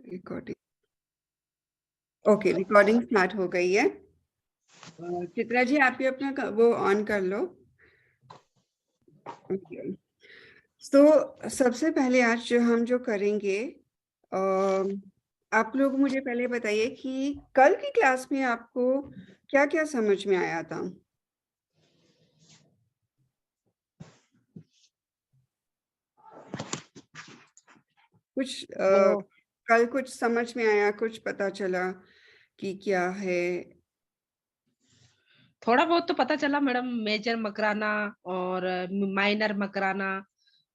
Recording okay, recording start हो गई है। चित्रा जी, आप भी अपना वो ऑन कर लो। तो सबसे पहले आज हम जो करेंगे, आप लोग मुझे पहले बताइए कि कल की क्लास में आपको क्या क्या समझ में आया था। कुछ वो कल कुछ समझ में आया, कुछ पता चला कि क्या है? थोड़ा बहुत तो पता चला मैडम, मेजर मकराना और माइनर मकराना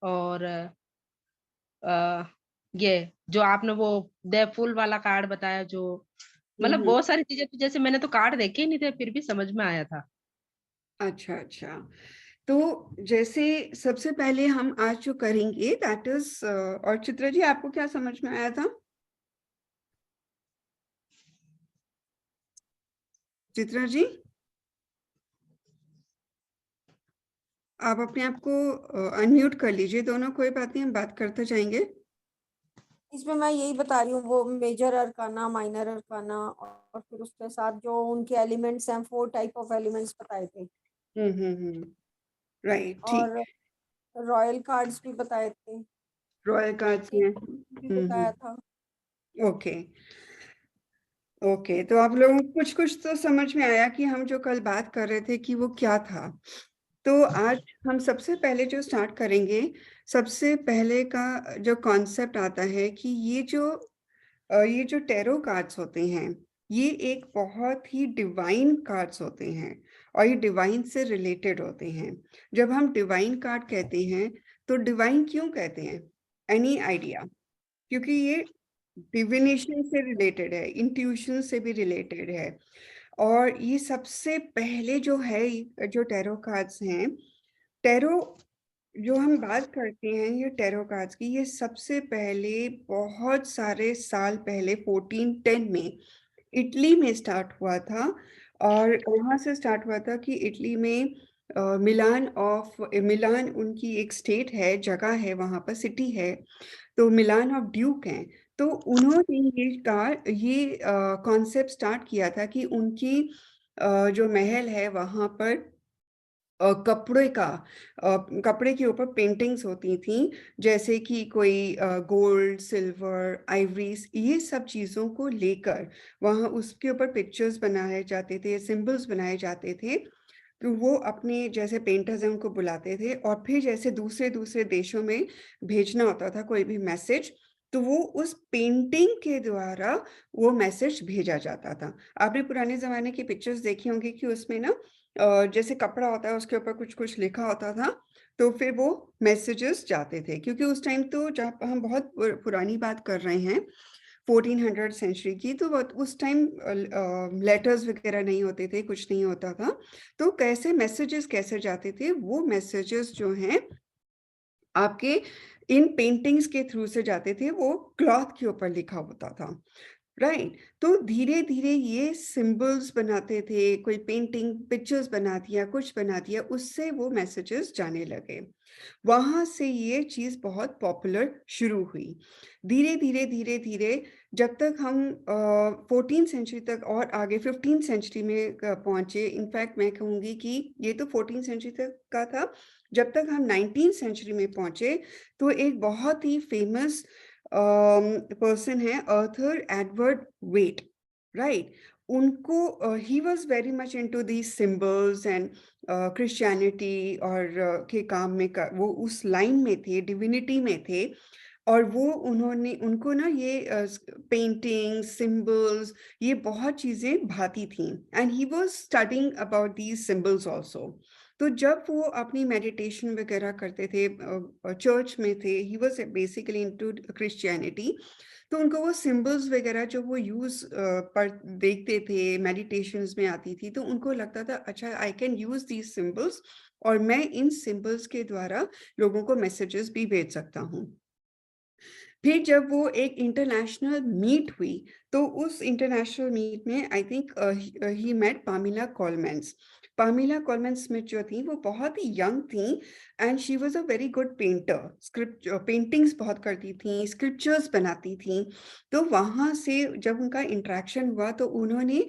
और ये जो आपने वो फुल वाला कार्ड बताया, जो मतलब हम्म। बहुत सारी चीजें थी। जैसे मैंने तो कार्ड देखे ही नहीं थे, फिर भी समझ में आया था। अच्छा अच्छा। तो जैसे सबसे पहले हम आज जो करेंगे दैट इज, और चित्रा जी आपको क्या समझ में आया था? चित्रा जी, आप अपने आप को अनम्यूट कर लीजिए दोनों, कोई बात नहीं, हम बात करते जाएंगे। इसमें मैं यही बता रही हूँ, वो मेजर अरकाना, माइनर अरकाना और फिर उसके साथ जो उनके एलिमेंट्स हैं, 4 टाइप ऑफ एलिमेंट्स बताए थे। राइट, ठीक। और रॉयल कार्ड्स भी बताए थे, रॉयल कार्ड्स में भी बताया था। ओके ओके, तो आप लोगों को कुछ कुछ तो समझ में आया कि हम जो कल बात कर रहे थे कि वो क्या था। तो आज हम सबसे पहले जो स्टार्ट करेंगे, सबसे पहले का जो कॉन्सेप्ट आता है कि ये जो टैरो कार्ड्स होते हैं, ये एक बहुत ही डिवाइन कार्ड्स होते हैं और ये डिवाइन से रिलेटेड होते हैं। जब हम डिवाइन कार्ड कहते हैं तो डिवाइन क्यों कहते हैं? Any idea? क्योंकि ये डिविनेशन से रिलेटेड है, इंट्यूशन से भी रिलेटेड है। और ये सबसे पहले जो है, जो टैरो कार्ड्स हैं, टैरो जो हम बात करते हैं ये टैरो कार्ड्स की, ये सबसे पहले बहुत सारे साल पहले 1410 में इटली में स्टार्ट हुआ था। और वहाँ से स्टार्ट हुआ था कि इटली में मिलान उनकी एक स्टेट है, जगह है, वहाँ पर सिटी है। तो मिलान ऑफ ड्यूक हैं। तो उन्होंने ये कॉन्सेप्ट स्टार्ट किया था कि उनकी जो महल है वहाँ पर कपड़े के ऊपर पेंटिंग्स होती थी, जैसे कि कोई गोल्ड, सिल्वर, आइवरीज, ये सब चीज़ों को लेकर वहाँ उसके ऊपर पिक्चर्स बनाए जाते थे, सिंबल्स बनाए जाते थे। तो वो अपने जैसे पेंटर्स हैं उनको बुलाते थे और फिर जैसे दूसरे दूसरे देशों में भेजना होता था कोई भी मैसेज, तो वो उस पेंटिंग के द्वारा वो मैसेज भेजा जाता था। आपने पुराने जमाने की पिक्चर्स देखी होंगी कि उसमें ना जैसे कपड़ा होता है उसके ऊपर कुछ कुछ लिखा होता था, तो फिर वो मैसेजेस जाते थे। क्योंकि उस टाइम तो जब हम बहुत पुरानी बात कर रहे हैं, 1400 सेंचुरी की, तो उस टाइम लेटर्स वगैरह नहीं होते थे, कुछ नहीं होता था। तो कैसे मैसेजेस कैसे जाते थे? वो मैसेजेस जो हैं आपके इन पेंटिंग्स के थ्रू से जाते थे, वो क्लॉथ के ऊपर लिखा होता था। राइट। तो धीरे धीरे ये सिंबल्स बनाते थे, कोई पेंटिंग पिक्चर्स बना दिया, कुछ बना दिया, उससे वो मैसेजेस जाने लगे। वहां से ये चीज बहुत पॉपुलर शुरू हुई। धीरे धीरे धीरे धीरे जब तक हम 14 सेंचुरी तक और आगे 15 सेंचुरी में पहुंचे। इनफैक्ट मैं कहूंगी कि ये तो 14 सेंचुरी तक का था। जब तक हम 19 सेंचुरी में पहुंचे तो एक बहुत ही फेमस पर्सन है, आर्थर एडवर्ड वेट। राइट। उनको he was very much into these symbols and Christianity और के काम में वो उस लाइन में थे, डिविनिटी में थे। और वो उन्होंने उनको ना ये पेंटिंग सिंबल्स, ये बहुत चीजें भाती थी। And he was studying about these symbols also. तो जब वो अपनी मेडिटेशन वगैरह करते थे, चर्च में थे, he was basically into Christianity. तो उनको वो सिंबल्स वगैरह जो वो यूज पर देखते थे, मेडिटेशंस में आती थी, तो उनको लगता था अच्छा, I can use these symbols और मैं इन सिंबल्स के द्वारा लोगों को मैसेजेस भी भेज सकता हूँ। फिर जब वो एक इंटरनेशनल मीट हुई, तो उस इंटरनेशनल मीट में I think he met Pamela Colmans. Pamela Colman Smith जो थी वो बहुत ही यंग थी and she was a very good painter, script paintings बहुत करती थी, स्क्रिप्चर्स बनाती थी। तो वहां से जब उनका इंटरेक्शन हुआ तो उन्होंने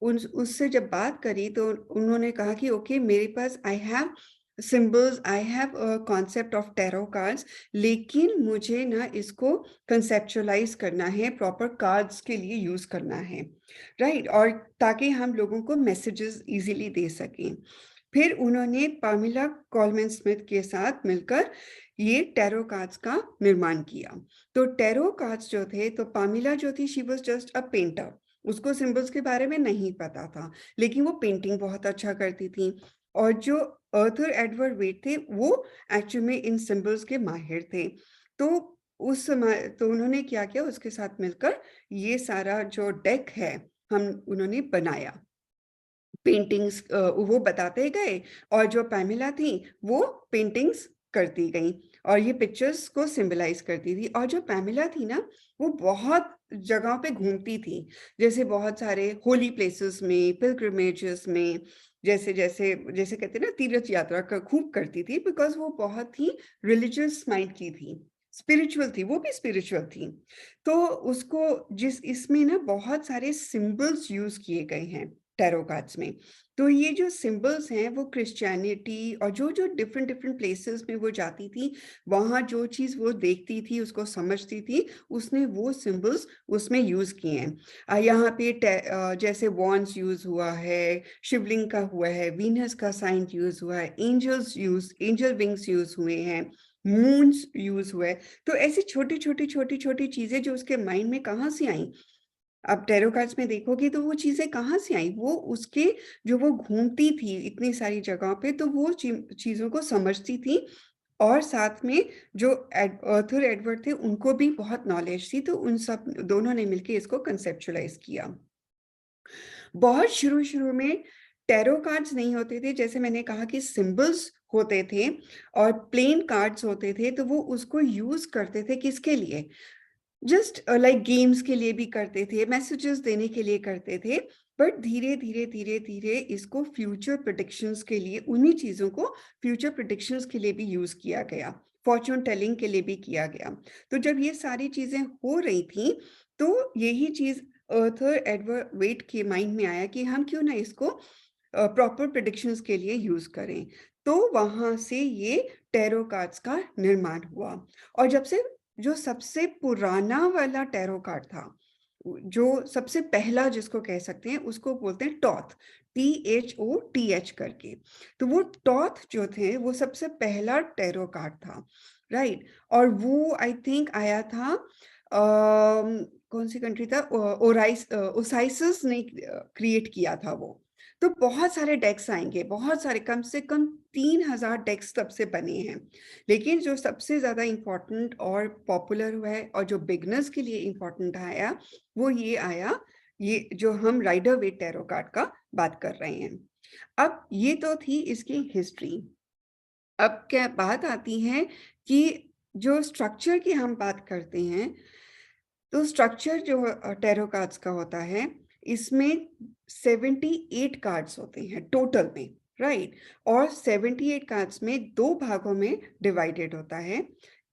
उससे जब बात करी तो उन्होंने कहा कि ओके मेरे पास I have symbols, I have a concept of tarot cards, लेकिन मुझे ना इसको कंसेप्चुअलाइज करना है, प्रॉपर कार्ड्स के लिए यूज करना है, राइट, और ताकि हम लोगों को मैसेजेस इजीली दे सकें। फिर उन्होंने पामिला कोलमैन स्मिथ के साथ मिलकर ये टैरो कार्ड्स का निर्माण किया। तो टैरो कार्ड्स जो थे, तो पामिला जो थी she was just a painter, उसको सिंबल्स के बारे में नहीं पता था, लेकिन वो पेंटिंग बहुत अच्छा करती थी। और जो आर्थर एडवर्ड वेट थे वो एक्चुअली में इन सिंबल्स के माहिर थे। तो उस समय तो उन्होंने क्या किया, उसके साथ मिलकर ये सारा जो डेक है हम उन्होंने बनाया। पेंटिंग्स वो बताते गए और जो पैमिला थी वो पेंटिंग्स करती गई और ये पिक्चर्स को सिंबलाइज करती थी। और जो पैमिला थी ना वो बहुत जगहों पे घूमती थी, जैसे बहुत सारे होली प्लेसेस में, पिलग्रिमेजेस में, जैसे जैसे जैसे कहते हैं ना तीर्थ यात्रा खूब करती थी, बिकॉज वो बहुत ही रिलीजियस माइंड की थी, स्पिरिचुअल थी, वो भी स्पिरिचुअल थी। तो उसको जिस इसमें ना बहुत सारे सिंबल्स यूज किए गए हैं टैरो कार्ड्स में। तो ये जो सिंबल्स हैं वो क्रिश्चियनिटी और जो जो डिफरेंट डिफरेंट प्लेसेस में वो जाती थी, वहाँ जो चीज़ वो देखती थी उसको समझती थी, उसने वो सिंबल्स उसमें यूज किए हैं। यहाँ पे जैसे वॉन्स यूज हुआ है, शिवलिंग का हुआ है, वीनस का साइन यूज हुआ है, एंजल विंग्स यूज हुए हैं, मून्स यूज हुए। तो ऐसी छोटी छोटी छोटी छोटी चीजें जो उसके माइंड में कहाँ से आई, आप टैरो कार्ड्स में देखोगे तो वो चीजें कहाँ से आई, वो उसके जो वो घूमती थी इतनी सारी जगहों पे तो वो चीजों को समझती थी। और साथ में जो आर्थर एडवर्ड थे उनको भी बहुत नॉलेज थी, तो उन सब दोनों ने मिलकर इसको कंसेप्चुलाइज किया। बहुत शुरू शुरू में टैरो कार्ड्स नहीं होते थे, जैसे मैंने कहा कि सिंबल्स होते थे और प्लेन कार्ड्स होते थे, तो वो उसको यूज करते थे किसके लिए, जस्ट लाइक गेम्स के लिए भी करते थे, मैसेजेस देने के लिए करते थे। बट धीरे धीरे धीरे धीरे इसको फ्यूचर प्रेडिक्शंस के लिए, उन्हीं चीजों को फ्यूचर प्रेडिक्शंस के लिए भी यूज किया गया, फॉर्चून टेलिंग के लिए भी किया गया। तो जब ये सारी चीजें हो रही थी तो यही चीज आर्थर एडवर्ड वेट के माइंड में आया कि हम क्यों ना इसको प्रॉपर प्रेडिक्शंस के लिए यूज करें। तो वहां से ये टैरो कार्ड्स का निर्माण हुआ। और जब से जो सबसे पुराना वाला टैरो कार्ड था, जो सबसे पहला जिसको कह सकते हैं, उसको बोलते हैं टॉथ, THOTH करके। तो वो टॉथ जो थे वो सबसे पहला टैरो कार्ड था, राइट। और वो आई थिंक आया था कौन सी कंट्री था, ओसाइसिस ने क्रिएट किया था वो। तो बहुत सारे डेक्स आएंगे, बहुत सारे, कम से कम 3000 डेक्स तब से बने हैं। लेकिन जो सबसे ज्यादा इम्पोर्टेंट और पॉपुलर हुआ है और जो बिगनर्स के लिए इम्पोर्टेंट आया वो ये आया, ये जो हम राइडर वेट टैरो कार्ड का बात कर रहे हैं। अब ये तो थी इसकी हिस्ट्री। अब क्या बात आती है कि जो स्ट्रक्चर की हम बात करते हैं, तो स्ट्रक्चर जो टैरो कार्ड्स का होता है, इसमें 78 कार्ड्स होते हैं टोटल में, राइट। और 78 कार्ड्स में दो भागों में डिवाइडेड होता है,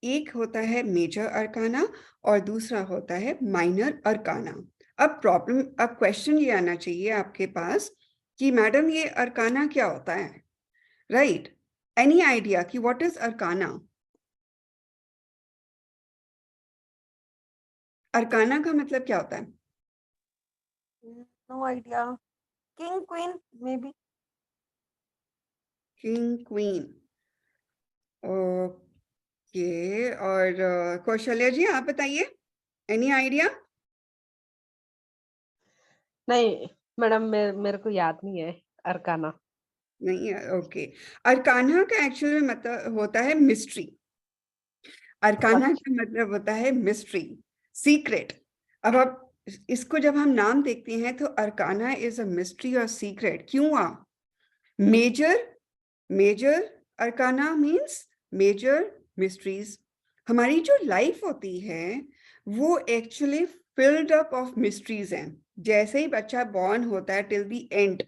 एक होता है मेजर अरकाना और दूसरा होता है माइनर अरकाना। अब क्वेश्चन ये आना चाहिए आपके पास कि मैडम ये अरकाना क्या होता है, राइट। एनी आइडिया कि व्हाट इज अरकाना? अरकाना का मतलब क्या होता है? No idea, king queen may be. King queen, okay. और कौशल्या जी आप बताइए, एनी आइडिया? नहीं मैडम, मेरे को याद नहीं है अरकाना। नहीं, ओके। अरकाना का एक्चुअल मतलब होता है मिस्ट्री। अरकाना अच्छा। का मतलब होता है मिस्ट्री, सीक्रेट। अब आप इसको जब हम नाम देखते हैं तो अरकाना इज अ मिस्ट्री और सीक्रेट। क्यों major, major arcana means major mysteries. हमारी जो लाइफ होती है वो actually filled up of mysteries हैं। जैसे ही बच्चा बॉर्न होता है टिल द एंड,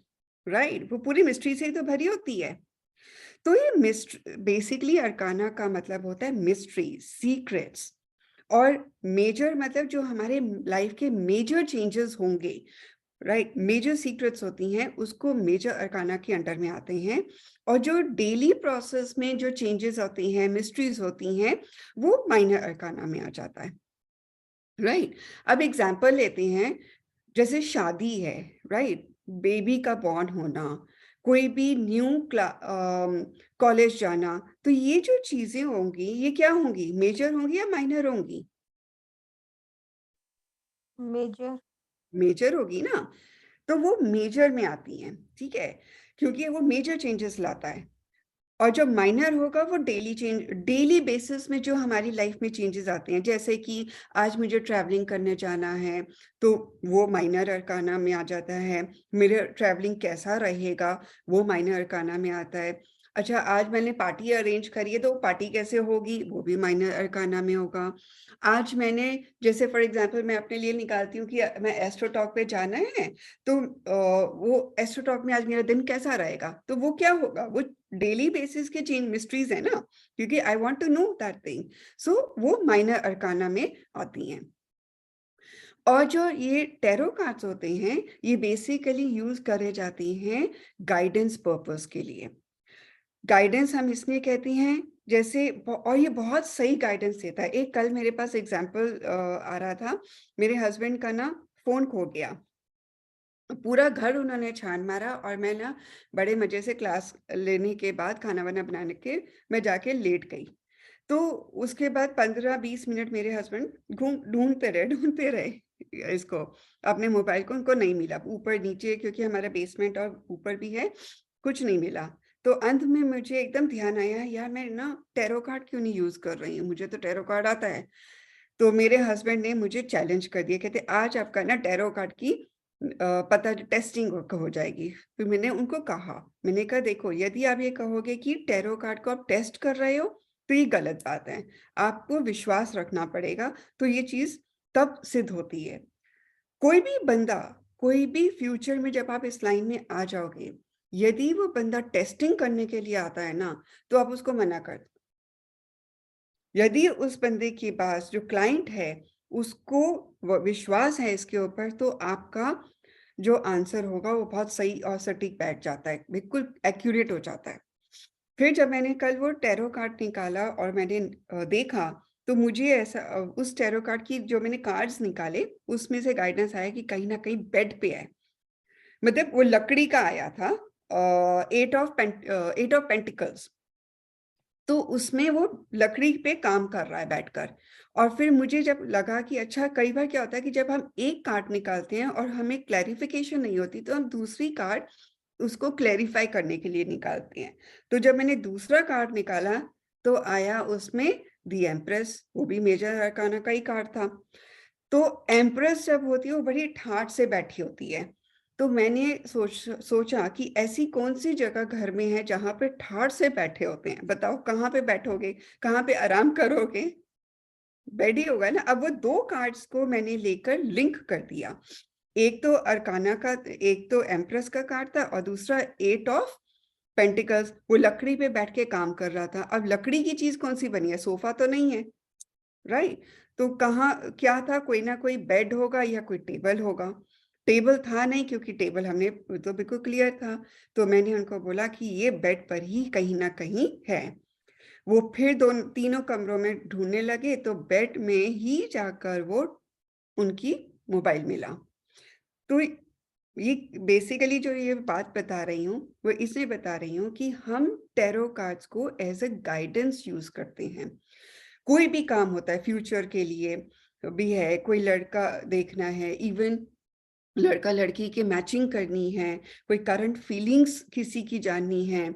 राइट? वो पूरी मिस्ट्री से ही तो भरी होती है। तो ये बेसिकली अरकाना का मतलब होता है मिस्ट्री, सीक्रेट्स। और मेजर मतलब जो हमारे लाइफ के मेजर चेंजेस होंगे, राइट? मेजर सीक्रेट्स होती हैं, उसको मेजर अरकाना के अंडर में आते हैं। और जो डेली प्रोसेस में जो चेंजेस होती हैं, मिस्ट्रीज होती हैं, वो माइनर अरकाना में आ जाता है, राइट? अब एग्जाम्पल लेते हैं, जैसे शादी है, राइट? बेबी का बॉर्न होना, कोई भी न्यू कॉलेज जाना, तो ये जो चीजें होंगी, ये क्या होंगी? मेजर होंगी या माइनर होंगी? मेजर। मेजर होगी ना। तो वो मेजर में आती हैं, ठीक है? क्योंकि वो मेजर चेंजेस लाता है। और जो माइनर होगा वो डेली बेसिस में जो हमारी लाइफ में चेंजेस आते हैं, जैसे कि आज मुझे ट्रैवलिंग करने जाना है, तो वो माइनर अरकाना में आ जाता है। मेरा ट्रैवलिंग कैसा रहेगा, वो माइनर अरकाना में आता है। अच्छा, आज मैंने पार्टी अरेंज करी है, तो पार्टी कैसे होगी, वो भी माइनर अरकाना में होगा। आज मैंने, जैसे फॉर एग्जांपल मैं अपने लिए निकालती हूँ कि मैं एस्ट्रो टॉक पे जाना है, तो वो एस्ट्रो टॉक में आज मेरा दिन कैसा रहेगा, तो वो क्या होगा, वो डेली बेसिस के चेंज मिस्ट्रीज है ना, क्योंकि I want to know that thing. So वो माइनर अरकाना में आती हैं। और जो ये टैरो कार्ड्स होते हैं, ये बेसिकली यूज करे जाते हैं गाइडेंस पर्पस के लिए। गाइडेंस हम इसलिए कहते हैं, जैसे और ये बहुत सही गाइडेंस देता है। एक कल मेरे पास एग्जाम्पल आ रहा था, मेरे हस्बैंड का ना फोन खो गया। पूरा घर उन्होंने छान मारा और मैं ना बड़े मजे से क्लास लेने के बाद, खाना वाना बनाने के, मैं जाके लेट गई। तो उसके बाद 15-20 मिनट मेरे हस्बैंड ढूंढते रहे इसको, अपने मोबाइल को। उनको नहीं मिला, ऊपर नीचे, क्योंकि हमारा बेसमेंट और ऊपर भी है, कुछ नहीं मिला। तो अंत में मुझे एकदम ध्यान आया, यार मैं ना टैरो कार्ड क्यों नहीं यूज कर रही हूँ, मुझे तो टैरो कार्ड आता है। तो मेरे हस्बैंड ने मुझे चैलेंज कर दिया, कहते आज आपका ना टैरो कार्ड की पता टेस्टिंग हो जाएगी। फिर मैंने उनको कहा, मैंने कहा देखो, यदि आप ये कहोगे कि टैरो कार्ड को आप टेस्ट कर रहे हो, तो ये गलत बात है। आपको विश्वास रखना पड़ेगा, तो ये चीज तब सिद्ध होती है। कोई भी बंदा, कोई भी फ्यूचर में जब आप इस लाइन में आ जाओगे, यदि वो बंदा टेस्टिंग करने के लिए आता है ना, तो आप उसको मना कर दो। यदि उस बंदे के पास, जो क्लाइंट है, उसको विश्वास है इसके ऊपर, तो आपका जो आंसर होगा वो बहुत सही और सटीक बैठ जाता है, बिल्कुल एक्यूरेट हो जाता है। फिर जब मैंने कल वो टैरो कार्ड निकाला और मैंने देखा, तो मुझे ऐसा उस टैरो कार्ड की जो मैंने कार्ड्स निकाले, उसमें से गाइडेंस आया कि कहीं ना कहीं बेड पे है। मतलब वो लकड़ी का आया था, एट ऑफ पेंटिकल्स। तो उसमें वो लकड़ी पे काम कर रहा है बैठकर। और फिर मुझे जब लगा कि अच्छा, कई बार क्या होता है कि जब हम एक कार्ड निकालते हैं और हमें क्लैरिफिकेशन नहीं होती, तो हम दूसरी कार्ड उसको क्लैरिफाई करने के लिए निकालते हैं। तो जब मैंने दूसरा कार्ड निकाला, तो आया उसमें दी एम्प्रेस, वो भी मेजर अरकाना का ही कार्ड था। तो एम्प्रेस जब होती है, वो बड़ी ठाठ से बैठी होती है। तो मैंने सोचा कि ऐसी कौन सी जगह घर में है जहां पे ठाठ से बैठे होते हैं, बताओ कहाँ पे बैठोगे, कहाँ पे आराम करोगे? बेड ही होगा ना। अब वो दो कार्ड्स को मैंने लेकर लिंक कर दिया। एक तो अरकाना का, एक तो एम्प्रेस का कार्ड था, और दूसरा एट ऑफ पेंटिकल्स, वो लकड़ी पे बैठ के काम कर रहा था। अब लकड़ी की चीज कौन सी बनी है, सोफा तो नहीं है, राइट? तो कहाँ क्या था, कोई ना कोई बेड होगा या कोई टेबल होगा। टेबल था नहीं, क्योंकि टेबल हमने तो बिल्कुल क्लियर था। तो मैंने उनको बोला कि ये बेड पर ही कहीं ना कहीं है। वो फिर दोनों तीनों कमरों में ढूंढने लगे, तो बेड में ही जाकर वो उनकी मोबाइल मिला। तो ये बेसिकली जो ये बात बता रही हूँ, वो इसलिए बता रही हूँ कि हम टैरो कार्ड्स को एज अ गाइडेंस यूज करते हैं। कोई भी काम होता है फ्यूचर के लिए भी है, कोई लड़का देखना है, इवन लड़का लड़की की मैचिंग करनी है, कोई करंट फीलिंग्स किसी की जाननी है,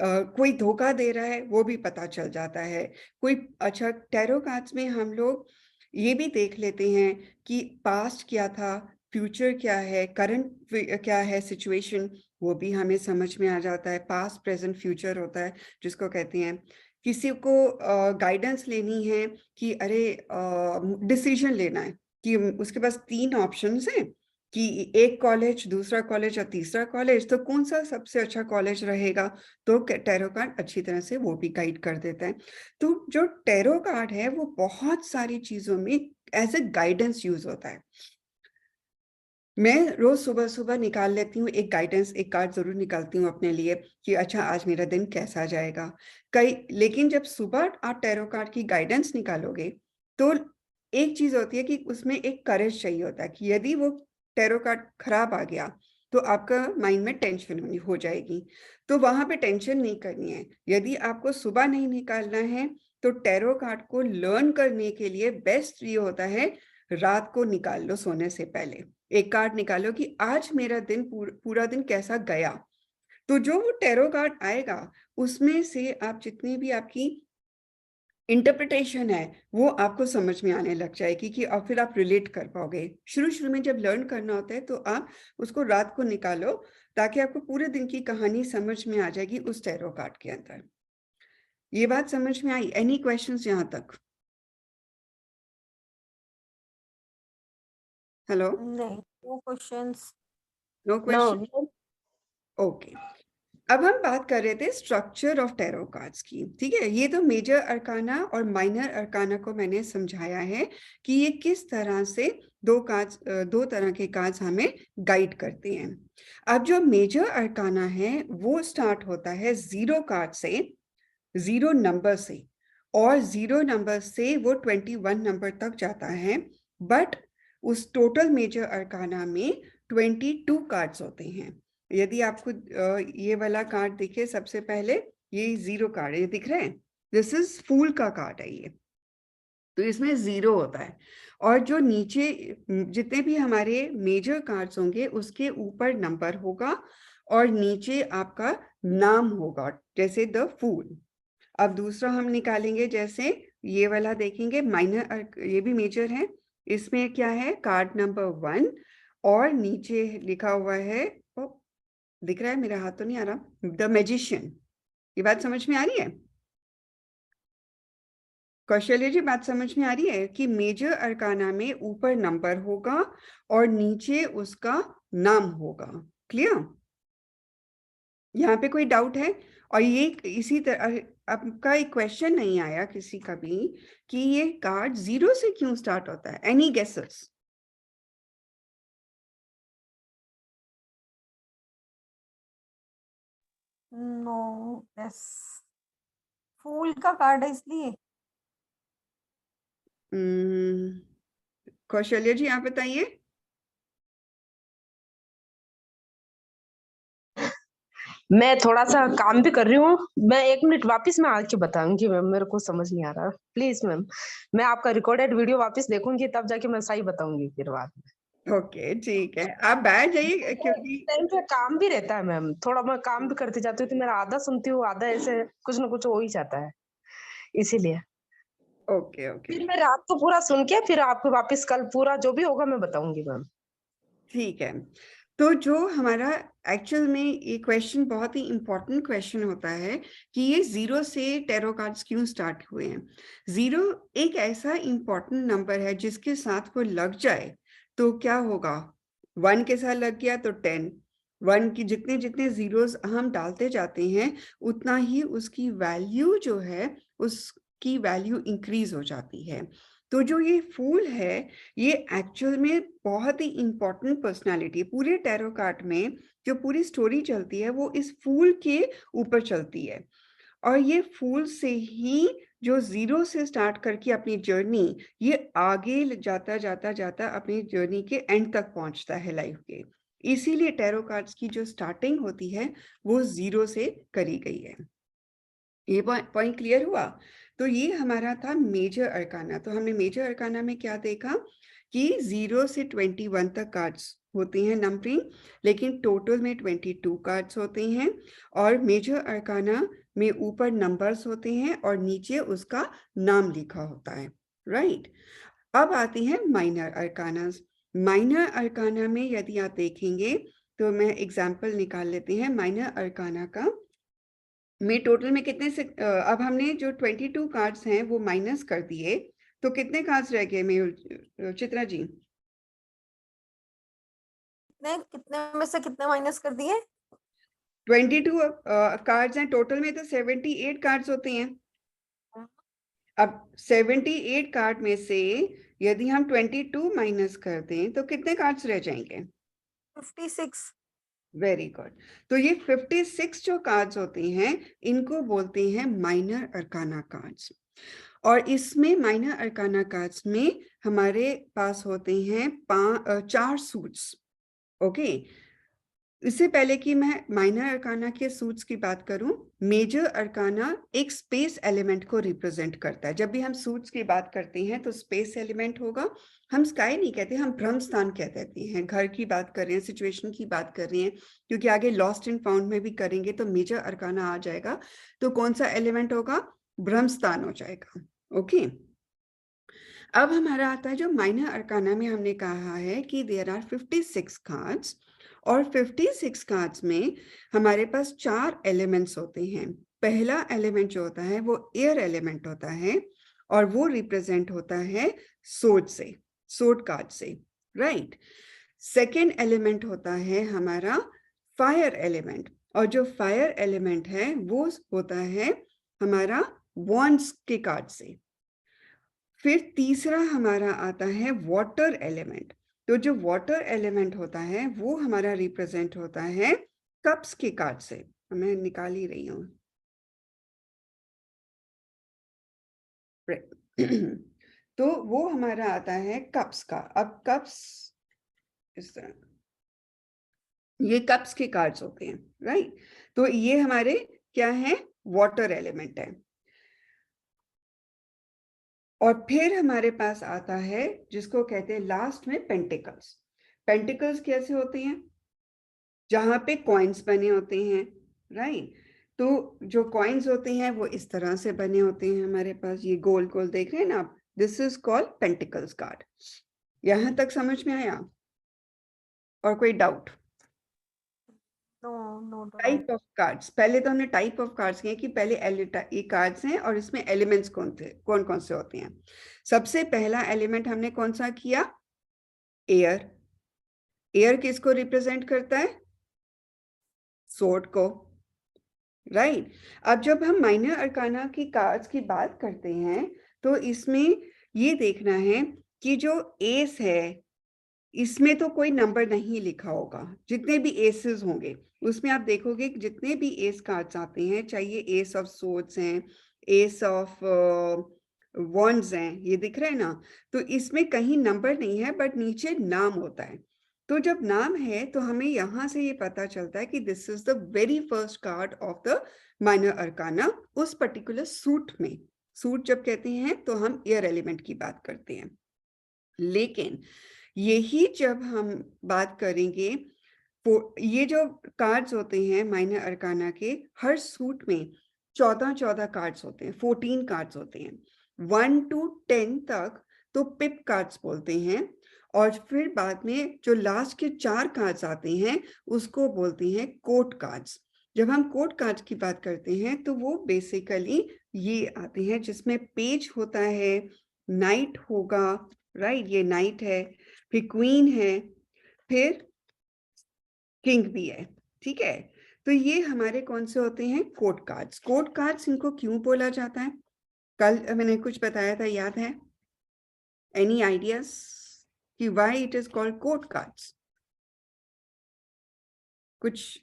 कोई धोखा दे रहा है, वो भी पता चल जाता है। कोई, अच्छा, टैरो कार्ड्स में हम लोग ये भी देख लेते हैं कि पास्ट क्या था, फ्यूचर क्या है, करंट क्या है सिचुएशन, वो भी हमें समझ में आ जाता है। पास्ट, प्रेजेंट, फ्यूचर होता है जिसको कहते हैं। किसी को गाइडेंस लेनी है कि अरे डिसीजन लेना है, कि उसके पास 3 ऑप्शंस हैं, कि एक कॉलेज, दूसरा कॉलेज और तीसरा कॉलेज, तो कौन सा सबसे अच्छा कॉलेज रहेगा, तो टैरो कार्ड अच्छी तरह से वो भी गाइड कर देता है। तो जो टैरो कार्ड है वो बहुत सारी चीजों में एज ए गाइडेंस यूज होता है। मैं रोज सुबह सुबह निकाल लेती हूँ एक गाइडेंस, एक कार्ड जरूर निकालती हूँ अपने लिए कि अच्छा आज मेरा दिन कैसा जाएगा। लेकिन जब सुबह आप टैरो कार्ड की गाइडेंस निकालोगे तो एक चीज होती है कि उसमें एक करेज चाहिए होता है कि यदि वो टैरो कार्ड खराब आ गया तो आपका माइंड में टेंशन हो जाएगी, तो वहां पे टेंशन नहीं करनी है। यदि आपको सुबह नहीं निकालना है तो टैरो कार्ड को लर्न करने के लिए बेस्ट ये होता है रात को निकाल लो सोने से पहले। एक कार्ड निकालो कि आज मेरा दिन पूरा दिन कैसा गया, तो जो वो टैरो कार्ड आएगा उसमें से आप जितनी भी आपकी इंटरप्रिटेशन है वो आपको समझ में आने लग जाएगी कि और फिर आप रिलेट कर पाओगे। शुरू शुरू में जब लर्न करना होता है तो आप उसको रात को निकालो ताकि आपको पूरे दिन की कहानी समझ में आ जाएगी उस टैरो कार्ड के अंदर। ये बात समझ में आई? एनी क्वेश्चंस यहाँ तक? हेलो? नहीं, no questions. No no question? No. Okay. अब हम बात कर रहे थे स्ट्रक्चर ऑफ टैरो कार्ड्स की, ठीक है। ये तो मेजर अरकाना और माइनर अरकाना को मैंने समझाया है कि ये किस तरह से दो तरह के कार्ड्स हमें गाइड करते हैं। अब जो मेजर अरकाना है वो स्टार्ट होता है 0 कार्ड से, 0 नंबर से, और 0 नंबर से वो 21 नंबर तक जाता है। बट उस टोटल मेजर अरकाना में 22 कार्ड्स होते हैं। यदि आपको ये वाला कार्ड दिखे सबसे पहले, ये 0 कार्ड है, ये दिख रहे हैं, दिस इज फूल का कार्ड है ये, तो इसमें 0 होता है। और जो नीचे जितने भी हमारे मेजर कार्ड्स होंगे उसके ऊपर नंबर होगा और नीचे आपका नाम होगा, जैसे द फूल। अब दूसरा हम निकालेंगे, जैसे ये वाला देखेंगे माइनर, ये भी मेजर है। इसमें क्या है, कार्ड नंबर 1 और नीचे लिखा हुआ है, दिख रहा है, मेरा हाथ तो नहीं आ रहा, द मैजिशियन। ये बात समझ में आ रही है कौशल्य जी? बात समझ में आ रही है कि मेजर अरकाना में ऊपर नंबर होगा और नीचे उसका नाम होगा। क्लियर? यहाँ पे कोई डाउट है? और ये इसी तरह आपका एक क्वेश्चन नहीं आया किसी का भी कि ये कार्ड 0 से क्यों स्टार्ट होता है? Any guesses? नो, यस, फूल का कार्ड है इसलिए। कौशल्य जी आप बताइए। मैं थोड़ा सा काम भी कर रही हूँ, मैं 1 मिनट वापस में आके बताऊंगी मैम, मेरे को समझ नहीं आ रहा, प्लीज मैम। मैं आपका रिकॉर्डेड वीडियो वापस देखूंगी तब जाके मैं सही बताऊंगी फिर बाद में। ओके ठीक है, आप बैठ जाइए क्योंकि टाइम पे काम भी रहता है मैम, थोड़ा मैं काम भी करती जाती हूँ तो मेरा आधा सुनती हूँ, आधा ऐसे कुछ ना कुछ हो ही जाता है, इसीलिए। ओके ओके फिर मैं रात को पूरा सुन के फिर आपको वापस कल पूरा जो भी होगा मैं बताऊंगी मैम। ठीक है। तो जो हमारा एक्चुअल में ये क्वेश्चन बहुत ही इंपॉर्टेंट क्वेश्चन होता है कि ये 0 से टैरो कार्ड्स क्यों स्टार्ट हुए हैं। 0 एक ऐसा इंपॉर्टेंट नंबर है जिसके साथ वो लग जाए तो क्या होगा, 1 के साथ लग गया तो 10, 1 की जितने जितने जीरोस हम डालते जाते हैं उतना ही उसकी वैल्यू जो है उसकी वैल्यू इंक्रीज हो जाती है। तो जो ये फूल है ये एक्चुअल में बहुत ही इंपॉर्टेंट पर्सनालिटी, पूरे टैरो कार्ड में जो पूरी स्टोरी चलती है वो इस फूल के ऊपर चलती है। और ये फूल से ही जो 0 से स्टार्ट करके अपनी जर्नी, ये आगे जाता जाता जाता अपनी जर्नी के एंड तक पहुंचता है लाइफ के। इसीलिए टैरो कार्ड्स की जो स्टार्टिंग होती है वो 0 से करी गई है। ये पॉइंट क्लियर हुआ? तो ये हमारा था मेजर अरकाना। तो हमने मेजर अरकाना में क्या देखा कि 0 से 21 तक कार्ड्स होते हैं नंबरिंग, लेकिन टोटल में 22 कार्ड्स होते हैं। और मेजर अरकाना में ऊपर नंबर्स होते हैं और नीचे उसका नाम लिखा होता है, राइट। अब आती हैं माइनर अरकाना। माइनर अरकाना में यदि आप देखेंगे तो मैं एग्जांपल निकाल लेते हैं माइनर अरकाना का। में टोटल में कितने से अब हमने जो 22 कार्ड्स हैं वो माइनस कर दिए, तो कितने कार्ड्स रह गए मेहुल चित्रा जी? कितने कितने में से कितने माइनस कर दिए? 22 कार्ड्स हैं टोटल में, तो 78 कार्ड्स होते हैं। अब 78 कार्ड में से यदि हम 22 माइनस कर दें तो कितने कार्ड्स रह जाएंगे? 56। Very good. तो ये 56 जो कार्ड्स होते हैं इनको बोलते हैं माइनर अरकाना कार्ड्स। और इसमें माइनर अरकाना कार्ड्स में हमारे पास होते हैं 4 सूट्स। ओके, इससे पहले कि मैं माइनर अरकाना के सूट्स की बात करूं, मेजर अरकाना एक स्पेस एलिमेंट को रिप्रेजेंट करता है। जब भी हम सूट्स की बात करते हैं तो स्पेस एलिमेंट होगा। हम स्काई नहीं कहते, हम ब्रह्म स्थान कह देते हैं। घर की बात कर रहे हैं, सिचुएशन की बात कर रहे हैं, क्योंकि आगे लॉस्ट एंड फाउंड में भी करेंगे तो मेजर अरकाना आ जाएगा। तो कौन सा एलिमेंट होगा? ब्रह्म स्थान हो जाएगा। ओके, अब हमारा आता है जो माइनर अरकाना में हमने कहा है कि देयर आर 56 कार्ड्स, और 56 कार्ड्स में हमारे पास 4 एलिमेंट्स होते हैं। पहला एलिमेंट जो होता है वो एयर एलिमेंट होता है, और वो रिप्रेजेंट होता है सोड से, सोड कार्ड से, राइट। सेकेंड एलिमेंट होता है हमारा फायर एलिमेंट, और जो फायर एलिमेंट है वो होता है हमारा वॉन्ड्स के कार्ड से। फिर तीसरा हमारा आता है वाटर एलिमेंट। तो जो वाटर एलिमेंट होता है वो हमारा रिप्रेजेंट होता है कप्स के कार्ड से। मैं निकाल ही रही हूँ। तो वो हमारा आता है कप्स का। अब कप्स इस तरह, ये कप्स के कार्ड्स होते हैं, राइट। तो ये हमारे क्या है? वाटर एलिमेंट है। और फिर हमारे पास आता है जिसको कहते हैं लास्ट में पेंटिकल्स। पेंटिकल्स कैसे होते हैं? जहां पे कॉइन्स बने होते हैं, राइट। तो जो कॉइन्स होते हैं वो इस तरह से बने होते हैं हमारे पास, ये गोल गोल देख रहे हैं ना आप, this is called pentacles card. यहां तक समझ में आया? और कोई doubt? No no type of cards, पहले तो हमने टाइप ऑफ कार्ड्स किए कि पहले ये कार्ड्स हैं और इसमें एलिमेंट्स कौन थे, कौन कौन से होते हैं। सबसे पहला एलिमेंट हमने कौन सा किया? एयर। एयर किसको रिप्रेजेंट करता है? सोर्ड को, राइट। अब जब हम माइनर अरकाना की कार्ड्स की बात करते हैं तो इसमें ये देखना है कि जो एस है इसमें तो कोई नंबर नहीं लिखा होगा। जितने भी एसेस होंगे उसमें आप देखोगे कि जितने भी एस कार्ड्स आते हैं, चाहे ये एस ऑफ सोर्ड्स हैं, एस ऑफ वॉन्ड्स हैं, ये दिख रहे हैं ना, तो इसमें कहीं नंबर नहीं है बट नीचे नाम होता है। तो जब नाम है तो हमें यहां से ये पता चलता है कि this is the very first card of the minor arcana उस पर्टिकुलर सूट में। सूट जब कहते हैं तो हम एयर एलिमेंट की बात करते हैं। लेकिन यही जब हम बात करेंगे, ये जो कार्ड्स होते हैं माइनर अरकाना के, हर सूट में 14 कार्ड्स होते हैं, 14 कार्ड्स होते हैं। 1 to 10 तक तो पिप कार्ड्स बोलते हैं, और फिर बाद में जो लास्ट के 4 कार्ड्स आते हैं उसको बोलते हैं कोड कार्ड्स। जब हम कोड कार्ड्स की बात करते हैं तो वो बेसिकली ये आते हैं जिसमें पेज होता है, नाइट होगा, राइट, ये नाइट है, फिर क्वीन है, फिर किंग भी है, ठीक है। तो ये हमारे कौन से होते हैं? Code cards. कोड कार्ड्स इनको क्यों बोला जाता है? कल मैंने कुछ बताया था, याद है? एनी आइडियाज कि why it is called code cards? कुछ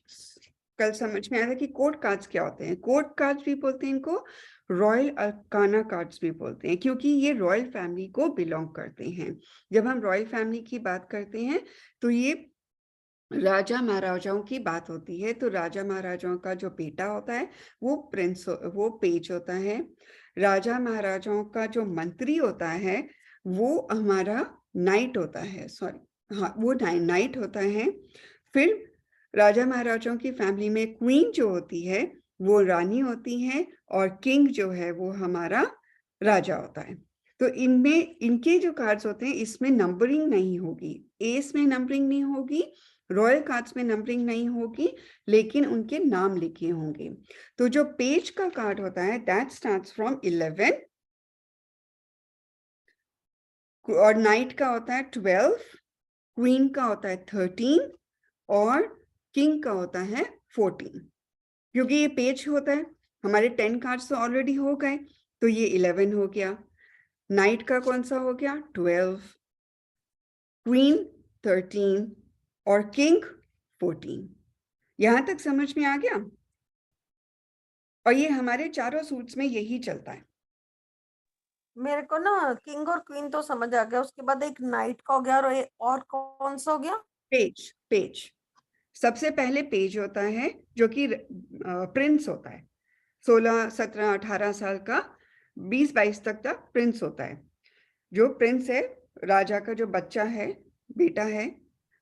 कल समझ में आया था कि कोड कार्ड्स क्या होते हैं? कोड कार्ड्स भी बोलते हैं इनको, रॉयल अरकाना कार्ड्स भी बोलते हैं, क्योंकि ये रॉयल फैमिली को बिलोंग करते हैं। जब हम रॉयल फैमिली की बात करते हैं तो ये राजा महाराजाओं की बात होती है। तो राजा महाराजाओं का जो बेटा होता है वो प्रिंस, वो पेज होता है। राजा महाराजाओं का जो मंत्री होता है वो हमारा नाइट होता है, सॉरी हाँ, वो नाइट होता है। फिर राजा महाराजाओं की फैमिली में क्वीन जो होती है वो रानी होती है, और किंग जो है वो हमारा राजा होता है। तो इनमें इनके जो कार्ड्स होते हैं इसमें नंबरिंग नहीं होगी, एस में नंबरिंग नहीं होगी, रॉयल कार्ड्स में नंबरिंग नहीं होगी, लेकिन उनके नाम लिखे होंगे। तो जो पेज का कार्ड होता है दैट स्टार्ट्स फ्रॉम 11, और नाइट का होता है 12, क्वीन का होता है 13, और किंग का होता है 14, क्योंकि ये पेज होता है। हमारे 10 कार्ड्स तो ऑलरेडी हो गए, तो ये 11 हो गया। नाइट का कौन सा हो गया? 12, क्वीन 13 और किंग 14। यहां तक समझ में आ गया? और ये हमारे चारों सूट्स में यही चलता है। मेरे को ना किंग और क्वीन तो समझ आ गया, उसके बाद एक नाइट का हो गया और कौन सा हो गया? पेज। पेज सबसे पहले पेज होता है, जो कि प्रिंस होता है। 16, 17, 18 साल का, 20, 22 तक प्रिंस होता है। जो प्रिंस है, राजा का जो बच्चा है, बेटा है,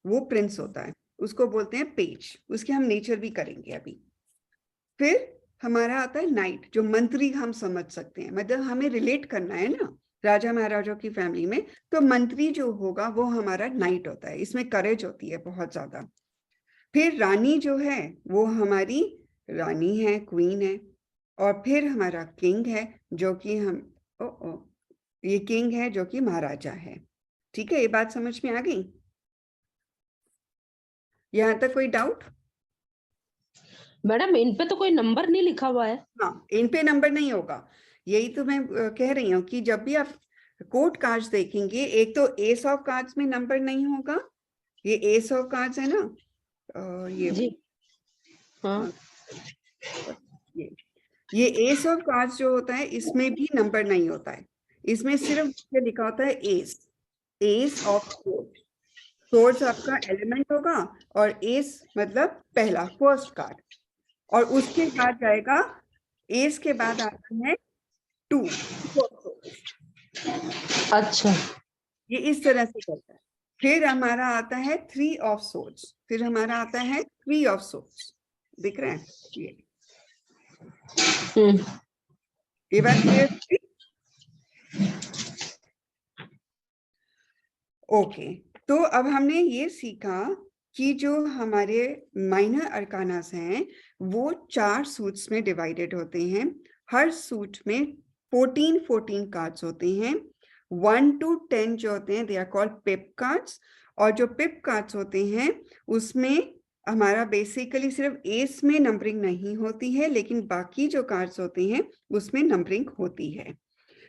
वो प्रिंस होता है। उसको बोलते हैं पेज। उसके हम नेचर भी करेंगे अभी। फिर हमारा आता है नाइट, जो मंत्री हम समझ सकते हैं, मतलब हमें रिलेट करना है ना राजा महाराजा की फैमिली में, तो मंत्री जो होगा वो हमारा नाइट होता है। इसमें करेज होती है बहुत ज्यादा। फिर रानी जो है वो हमारी रानी है, क्वीन है। और फिर हमारा किंग है, जो कि ये किंग है जो कि महाराजा है। ठीक है, ये बात समझ में आ गई? यहाँ तक कोई डाउट? मैडम इन पे तो कोई नंबर नहीं लिखा हुआ है। हाँ, इन पे नंबर नहीं होगा। यही तो मैं कह रही हूँ कि जब भी आप कोर्ट कार्ड्स देखेंगे, एक तो एस ऑफ कार्ड्स में नंबर नहीं होगा। ये एस ऑफ कार्ड्स है ना, ये जी हाँ। ये एस ऑफ कार्ड्स जो होता है, इसमें भी नंबर नहीं होता है। इसमें सिर्फ लिखा होता है S, S of swords. Swords आपका एलिमेंट होगा, और एस मतलब पहला, फर्स्ट कार्ड। और उसके बाद जाएगा, एस के बाद आता है 2। अच्छा। ये इस तरह से करता है। फिर हमारा आता है 3 ऑफ सोर्ड्स। फिर हमारा आता है 3 ऑफ सोर्ड्स। दिख रहा है ये बात क्लियर? ओके, तो अब हमने ये सीखा कि जो हमारे माइनर अरकानास हैं वो 4 सूट्स में डिवाइडेड होते हैं। हर सूट में 14 कार्ड्स होते हैं। 1 to 10 जो होते हैं, they are called pip cards. और जो पिप कार्ड्स होते हैं उसमें हमारा बेसिकली सिर्फ एस में नंबरिंग नहीं होती है, लेकिन बाकी जो कार्ड्स होते हैं उसमें नंबरिंग होती है।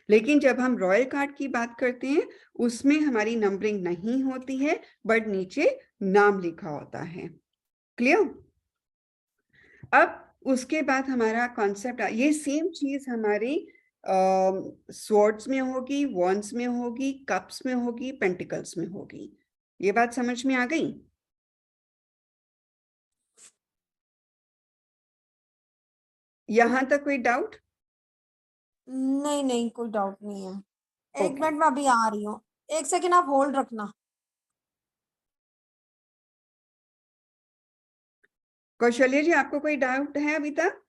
लेकिन जब हम रॉयल कार्ड की बात करते हैं, उसमें हमारी नंबरिंग नहीं होती है, बट नीचे नाम लिखा होता है। क्लियर? अब उसके बाद हमारा कॉन्सेप्ट, ये सेम चीज हमारी स्वॉर्ड्स में होगी, वॉन्ड्स में होगी, कप्स में होगी, पेंटिकल्स में होगी। ये बात समझ में आ गई? यहां तक कोई डाउट? नहीं नहीं, कोई डाउट नहीं है। एक ओके, मिनट में अभी आ रही हूँ, एक सेकंड आप होल्ड रखना। कौशल्य जी, आपको कोई डाउट है अभी तक?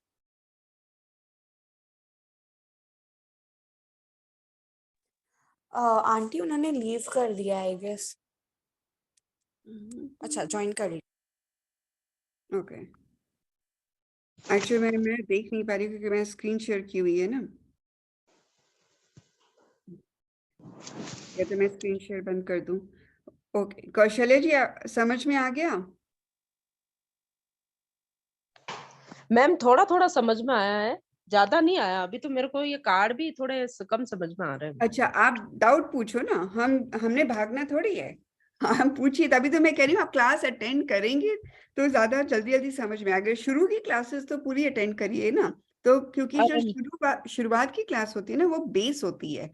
आंटी उन्होंने लीव कर दिया आई गेस। अच्छा, ज्वाइन कर ली। ओके, एक्चुअली मैं देख नहीं पा रही क्योंकि मैं स्क्रीन शेयर की हुई है ना। या तो मैं स्क्रीन शेयर बंद कर दूं? ओके, कौशल्य जी, समझ में आ गया? मैम थोड़ा थोड़ा समझ में आया है, ज्यादा नहीं आया अभी तो। मेरे को ये कार्ड भी थोड़े कम समझ में आ रहे हैं। अच्छा, आप डाउट पूछो ना, हमने भागना थोड़ी है। हम पूछिए, तभी तो मैं कह रही हूँ आप क्लास अटेंड करेंगे तो ज्यादा जल्दी जल्दी समझ में आएगा। शुरू की क्लासेस तो पूरी अटेंड करिए ना, तो क्योंकि जो अब शुरुआत की क्लास होती है ना, वो बेस होती है।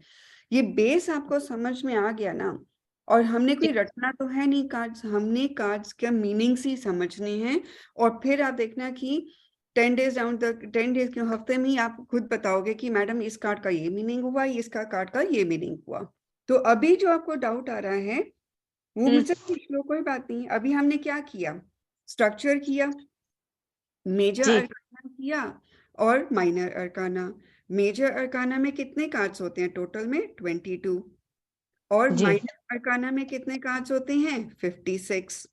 ये बेस आपको समझ में आ गया ना, और हमने कोई रटना तो है नहीं कार्ड्स, हमने कार्ड्स के मीनिंग्स ही समझने हैं। और फिर आप देखना कि 10 डेज डाउन तक, 10 डेज के हफ्ते में ही आप खुद बताओगे कि मैडम इस कार्ड का ये मीनिंग हुआ, इसका कार्ड का ये मीनिंग हुआ। तो अभी जो आपको डाउट आ रहा है वो मुझसे पूछ लो, कोई बात नहीं। अभी हमने क्या किया? स्ट्रक्चर किया, मेजर जी अरकाना किया, और माइनर अरकाना। मेजर अरकाना में कितने कार्ड्स होते हैं टोटल में? 22। और जी माइनर अरकाना में कितने कार्ड्स होते हैं? 56।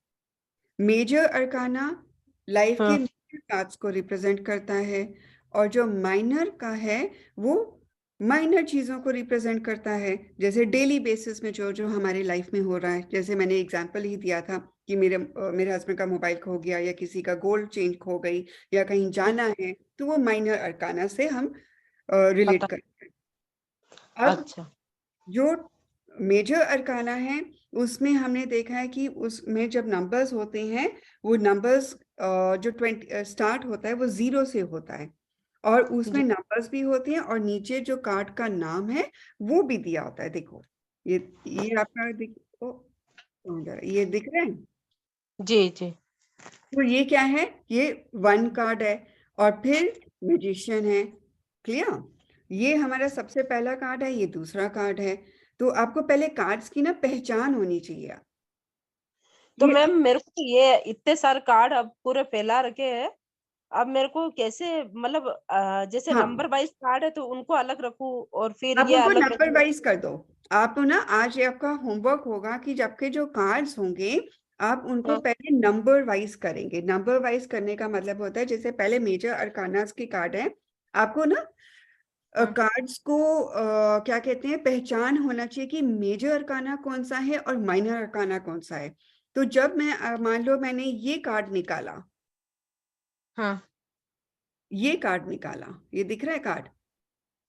मेजर अरकाना लाइफ के हाँ मेजर कार्ड्स को रिप्रेजेंट करता है, और जो माइनर का है वो माइनर चीजों को रिप्रेजेंट करता है, जैसे डेली बेसिस में जो जो हमारे लाइफ में हो रहा है। जैसे मैंने एग्जांपल ही दिया था कि मेरे हस्बैंड का मोबाइल खो गया, या किसी का गोल्ड चेन खो गई, या कहीं जाना है, तो वो माइनर अरकाना से हम रिलेट पता। करते हैं। अब अच्छा। जो मेजर अरकाना है, उसमें हमने देखा है कि उसमें जब नंबर्स होते हैं, वो नंबर्स जो 20 स्टार्ट होता है वो 0 से होता है, और उसमें जी नंबर्स भी होते हैं, और नीचे जो कार्ड का नाम है वो भी दिया होता है। देखो, ये आपका ये दिख रहा है। जी जी। तो ये क्या है? ये 1 कार्ड है, और फिर मैजिशियन है। क्लियर? ये हमारा सबसे पहला कार्ड है, ये दूसरा कार्ड है। तो आपको पहले कार्ड्स की ना पहचान होनी चाहिए। तो ये मैम मेरे को तो ये इतने सारे कार्ड अब पूरे फैला रखे हैं। अब मेरे को कैसे मतलब जैसे हाँ, नंबर वाइज कार्ड है तो उनको अलग रखूं और फिर आप ये उनको अलग नंबर रखूं। वाइज कर दो। आप ना आज ये आपका होमवर्क होगा कि जबकि जो कार्ड्स होंगे, आप उनको हाँ पहले नंबर वाइज करेंगे। नंबर वाइज करने का मतलब होता है, जैसे पहले मेजर अरकानास के कार्ड है, आपको ना हाँ। कार्ड्स को क्या कहते हैं, पहचान होना चाहिए कि मेजर अरकाना कौन सा है और माइनर अरकाना कौन सा है। तो जब मैं मान लो मैंने ये कार्ड निकाला, हाँ ये कार्ड निकाला, ये दिख रहा है कार्ड।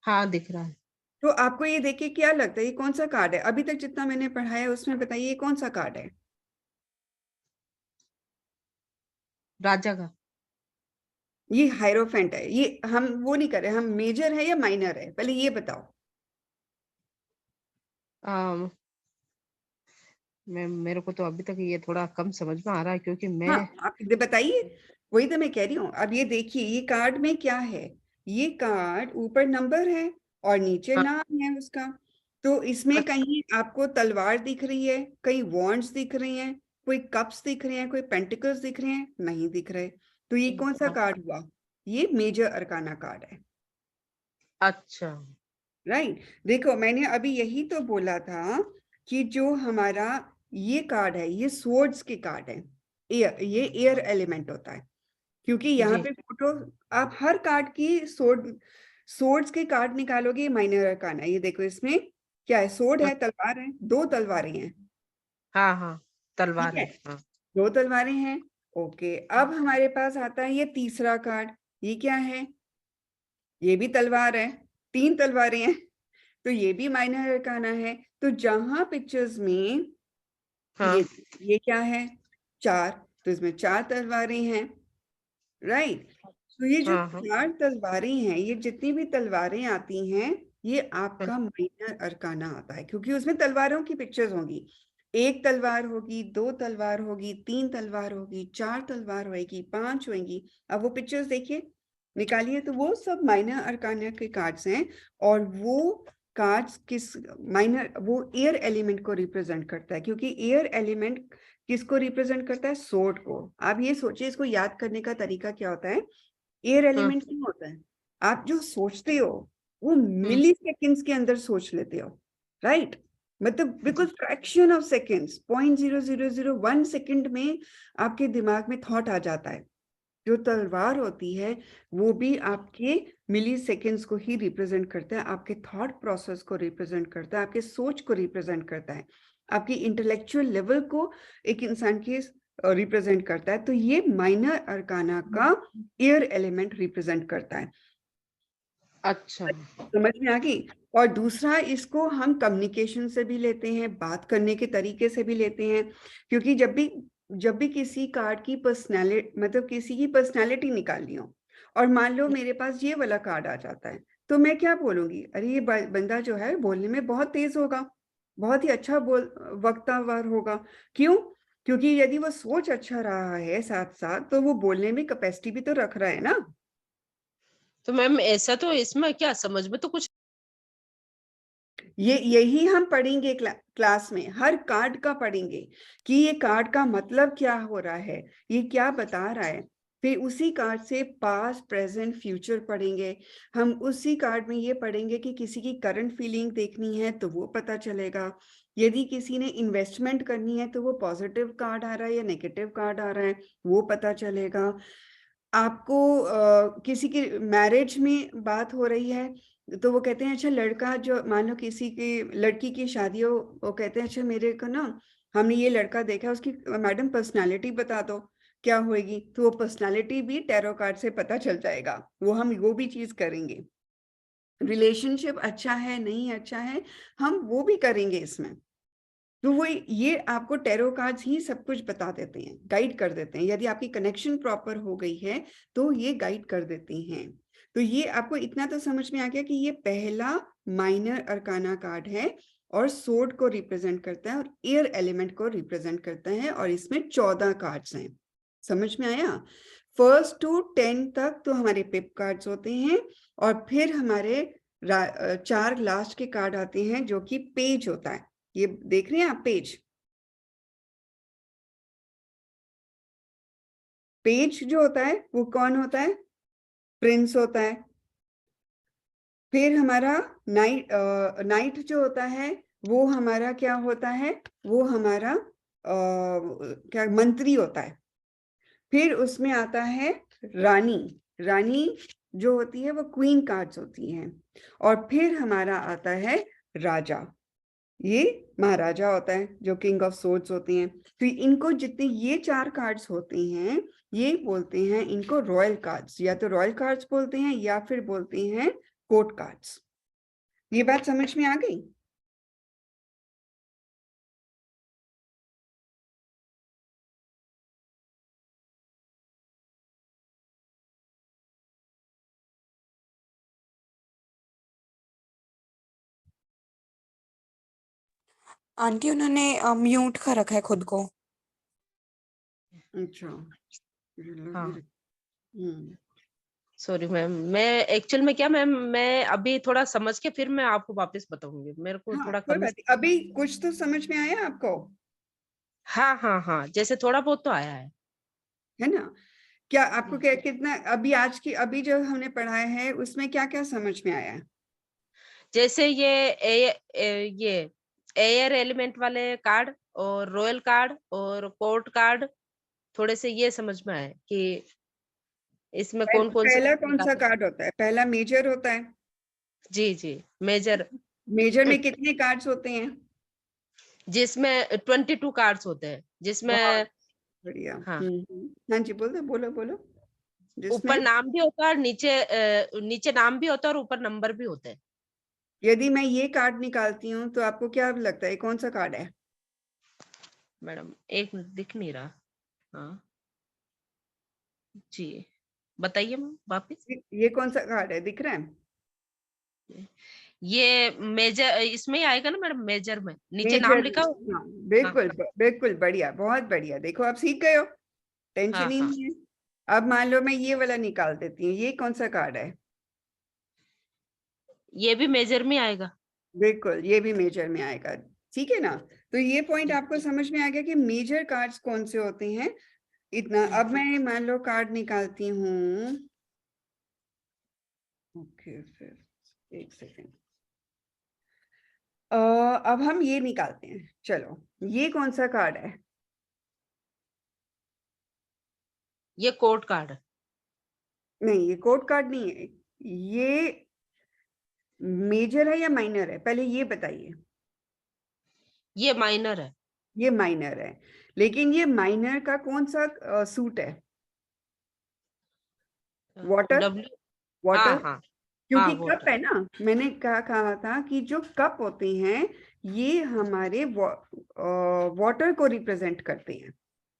हाँ दिख रहा है। तो आपको ये देख के क्या लगता है, ये कौन सा कार्ड है? अभी तक जितना मैंने पढ़ाया उसमें बताइए, ये कौन सा कार्ड है? राजा का। ये हायरोफेंट है। ये हम वो नहीं कर रहे, हम मेजर है या माइनर है, पहले ये बताओ। अम, मैं मेरे को तो अभी तक ये थोड़ा कम समझ में आ रहा है क्योंकि मैं। हाँ, आप बताइए। वही तो मैं कह रही हूँ। अब ये देखिए, ये कार्ड में क्या है? ये कार्ड ऊपर नंबर है और नीचे हाँ। नाम है उसका। तो इसमें अच्छा। कहीं आपको तलवार दिख रही है, कहीं वॉन्ड्स दिख रही हैं, कोई कप्स दिख रहे हैं, कोई पेंटिकल्स दिख रहे हैं? नहीं दिख रहे। तो ये कौन सा हाँ, कार्ड हुआ? ये मेजर अरकाना कार्ड है। अच्छा। राइट। देखो, मैंने अभी यही तो बोला था कि जो हमारा ये कार्ड है, ये सोर्ड्स के कार्ड है। ये एयर एलिमेंट होता है, क्योंकि यहाँ जी। पे फोटो, आप हर कार्ड की सोर्ड्स के कार्ड निकालोगे, ये माइनर अरकाना है। ये देखो, इसमें क्या है? सोर्ड हाँ है, तलवार है, 2 तलवारें हैं। हाँ हाँ, ठीक तलवार है, है हाँ। 2 तलवारें हैं। ओके, अब हमारे पास आता है ये तीसरा कार्ड। ये क्या है? ये भी तलवार है, 3 तलवारें हैं। तो ये भी माइनर अरकाना है। तो जहां पिक्चर्स में हाँ ये ये क्या है? 4, तो इसमें 4 तलवारें हैं। राइट। तो ये जो हाँ हाँ 4 तलवारें हैं, ये जितनी भी तलवारें आती हैं, ये हाँ। आपका माइनर अरकाना आता है, क्योंकि उसमें तलवारों की पिक्चर्स होंगी। 1 तलवार होगी, 2 तलवार होगी, 3 तलवार होगी, 4 तलवार होगी, 5 होंगी। अब वो पिक्चर्स देखिए, निकालिए, तो वो सब माइनर अरकाना के कार्ड्स हैं। और वो कार्ड्स किस माइनर, वो एयर एलिमेंट को रिप्रेजेंट करता है, क्योंकि एयर एलिमेंट किसको रिप्रेजेंट करता है? सोर्ड को। आप ये सोचिए, इसको याद करने का तरीका क्या होता है? एयर हाँ, एलिमेंट क्यों होता है? आप जो सोचते हो, वो हम्म। मिली सेकेंड्स के अंदर सोच लेते हो। राइट। मतलब बिल्कुल जी। फ्रैक्शन ऑफ सेकेंड्स, 0.0001 सेकेंड में आपके दिमाग में थॉट आ जाता है। जो तलवार होती है, वो भी आपके मिली सेकेंड्स को ही रिप्रेजेंट करता है, आपके थॉट प्रोसेस को रिप्रेजेंट करता है, आपके सोच को रिप्रेजेंट करता है, आपकी इंटेलेक्चुअल लेवल को एक इंसान के रिप्रेजेंट करता है। तो ये माइनर अरकाना का एयर एलिमेंट रिप्रेजेंट करता है। अच्छा। समझ में आ गई? और दूसरा, इसको हम कम्युनिकेशन से भी लेते हैं, बात करने के तरीके से भी लेते हैं। क्योंकि जब भी किसी कार्ड की पर्सनैलिटी, मतलब किसी की पर्सनैलिटी निकालनी हो, और मान लो मेरे पास ये वाला कार्ड आ जाता है, तो मैं क्या बोलूंगी? अरे, ये बंदा जो है बोलने में बहुत तेज होगा, बहुत ही अच्छा वक्तावर होगा। क्यों? क्योंकि यदि वो सोच अच्छा रहा है साथ साथ, तो वो बोलने में कैपेसिटी भी तो रख रहा है ना। तो मैम ऐसा तो इसमें क्या समझ में तो कुछ। यही हम पढ़ेंगे क्लास में, हर कार्ड का पढ़ेंगे कि ये कार्ड का मतलब क्या हो रहा है, ये क्या बता रहा है। फिर उसी कार्ड से पास्ट प्रेजेंट फ्यूचर पढ़ेंगे। हम उसी कार्ड में ये पढ़ेंगे कि किसी की करंट फीलिंग देखनी है तो वो पता चलेगा। यदि किसी ने इन्वेस्टमेंट करनी है तो वो पॉजिटिव कार्ड आ रहा है या नेगेटिव कार्ड आ रहा है, वो पता चलेगा। आपको किसी की मैरिज में बात हो रही है, तो वो कहते हैं अच्छा लड़का, जो मान लो किसी की लड़की की शादी हो, वो कहते हैं अच्छा मेरे को ना, हमने ये लड़का देखा है, उसकी मैडम पर्सनालिटी बता दो क्या होएगी, तो वो पर्सनालिटी भी टैरो कार्ड से पता चल जाएगा। हम वो भी चीज करेंगे। रिलेशनशिप अच्छा है नहीं अच्छा है, हम वो भी करेंगे इसमें। तो वो ये आपको टैरो कार्ड्स ही सब कुछ बता देते हैं, गाइड कर देते हैं। यदि आपकी कनेक्शन प्रॉपर हो गई है तो ये गाइड कर देती हैं। तो ये आपको इतना तो समझ में आ गया कि ये पहला माइनर अरकाना कार्ड है और सोर्ड को रिप्रेजेंट करता है और एयर एलिमेंट को रिप्रेजेंट करता है, और इसमें 14 कार्ड्स हैं। समझ में आया? 1 to 10 तक तो हमारे पिप कार्ड्स होते हैं, और फिर हमारे 4 लास्ट के कार्ड आते हैं जो कि पेज होता है। ये देख रहे हैं आप पेज? पेज जो होता है वो कौन होता है? प्रिंस होता है। फिर हमारा नाइट जो होता है वो हमारा क्या होता है? वो हमारा क्या मंत्री होता है। फिर उसमें आता है रानी। रानी जो होती है वो क्वीन कार्ड्स होती हैं। और फिर हमारा आता है राजा। ये महाराजा होता है जो किंग ऑफ सोर्ड्स होती हैं। तो इनको जितने ये 4 कार्ड्स होते हैं, ये बोलते हैं इनको रॉयल कार्ड्स। या तो रॉयल कार्ड्स बोलते हैं या फिर बोलते हैं कोर्ट कार्ड्स। ये बात समझ में आ गई? आंटी उन्होंने म्यूट कर रखा है खुद को। अच्छा। हाँ हम्म। सॉरी मैम, मैं एक्चुअल में क्या मैम, मैं अभी थोड़ा समझ के फिर मैं आपको वापस बताऊंगी, मेरे को हाँ थोड़ा कोई कम। बात नहीं, अभी कुछ तो समझ में आया आपको? हाँ हाँ हाँ, जैसे थोड़ा बहुत तो आया है ना? क्या आपको है। क्या कितना अभी आज की अभी जो हमने पढ़ाया है उसमें क्या क्या समझ में आया? जैसे ये एयर एलिमेंट वाले कार्ड और रॉयल कार्ड और कोर्ट कार्ड, थोड़े से ये समझ में आए कि इसमें कौन कौन से पहला कौन सा कार्ड। कार्ड होता है? पहला मेजर होता है। जी जी, मेजर। मेजर में कितने कार्ड्स होते हैं? जिसमें 22 कार्ड्स होते हैं, बहुत जिसमें बढ़िया। हाँ हाँ जी, बोलो बोलो बोलो। जिसमें ऊपर नाम भी होता है और नीचे नाम भी होता है और ऊपर नंबर भी होते हैं। यदि मैं ये कार्ड निकालती हूँ तो आपको क्या लगता है कौन सा कार्ड है? मैडम एक मिनट, दिख नहीं रहा। हाँ जी, बताइए मैम वापिस। ये कौन सा कार्ड है, दिख रहा है? ये मेजर इसमें ही आएगा ना मैडम, मेजर में नीचे नाम मेजर। लिखा हो। हाँ हाँ बिल्कुल बिल्कुल, बढ़िया, बहुत बढ़िया। देखो आप सीख गए हो, टेंशन हाँ ही हाँ, नहीं है। अब मान लो मैं ये वाला निकाल देती हूँ, ये कौन सा कार्ड है? ये भी मेजर में आएगा। बिल्कुल, ये भी मेजर में आएगा। ठीक है ना? तो ये पॉइंट जी आपको समझ में आ गया कि मेजर कार्ड्स कौन से होते हैं। इतना। अब मैं मान लो कार्ड निकालती हूँ। ओके, फिर एक सेकेंड। अब हम ये निकालते हैं। चलो, ये कौन सा कार्ड है? ये कोर्ट कार्ड है। नहीं, ये कोड कार्ड नहीं है। ये मेजर है या माइनर है, पहले ये बताइए। ये माइनर है। ये माइनर है, लेकिन ये माइनर का कौन सा सूट है? वाटर। डब्ल्यू। हाँ वाटर। हाँ हाँ, क्योंकि कप वोटर। है ना। मैंने कहा था कि जो कप होते हैं ये हमारे वाटर को रिप्रेजेंट करते हैं।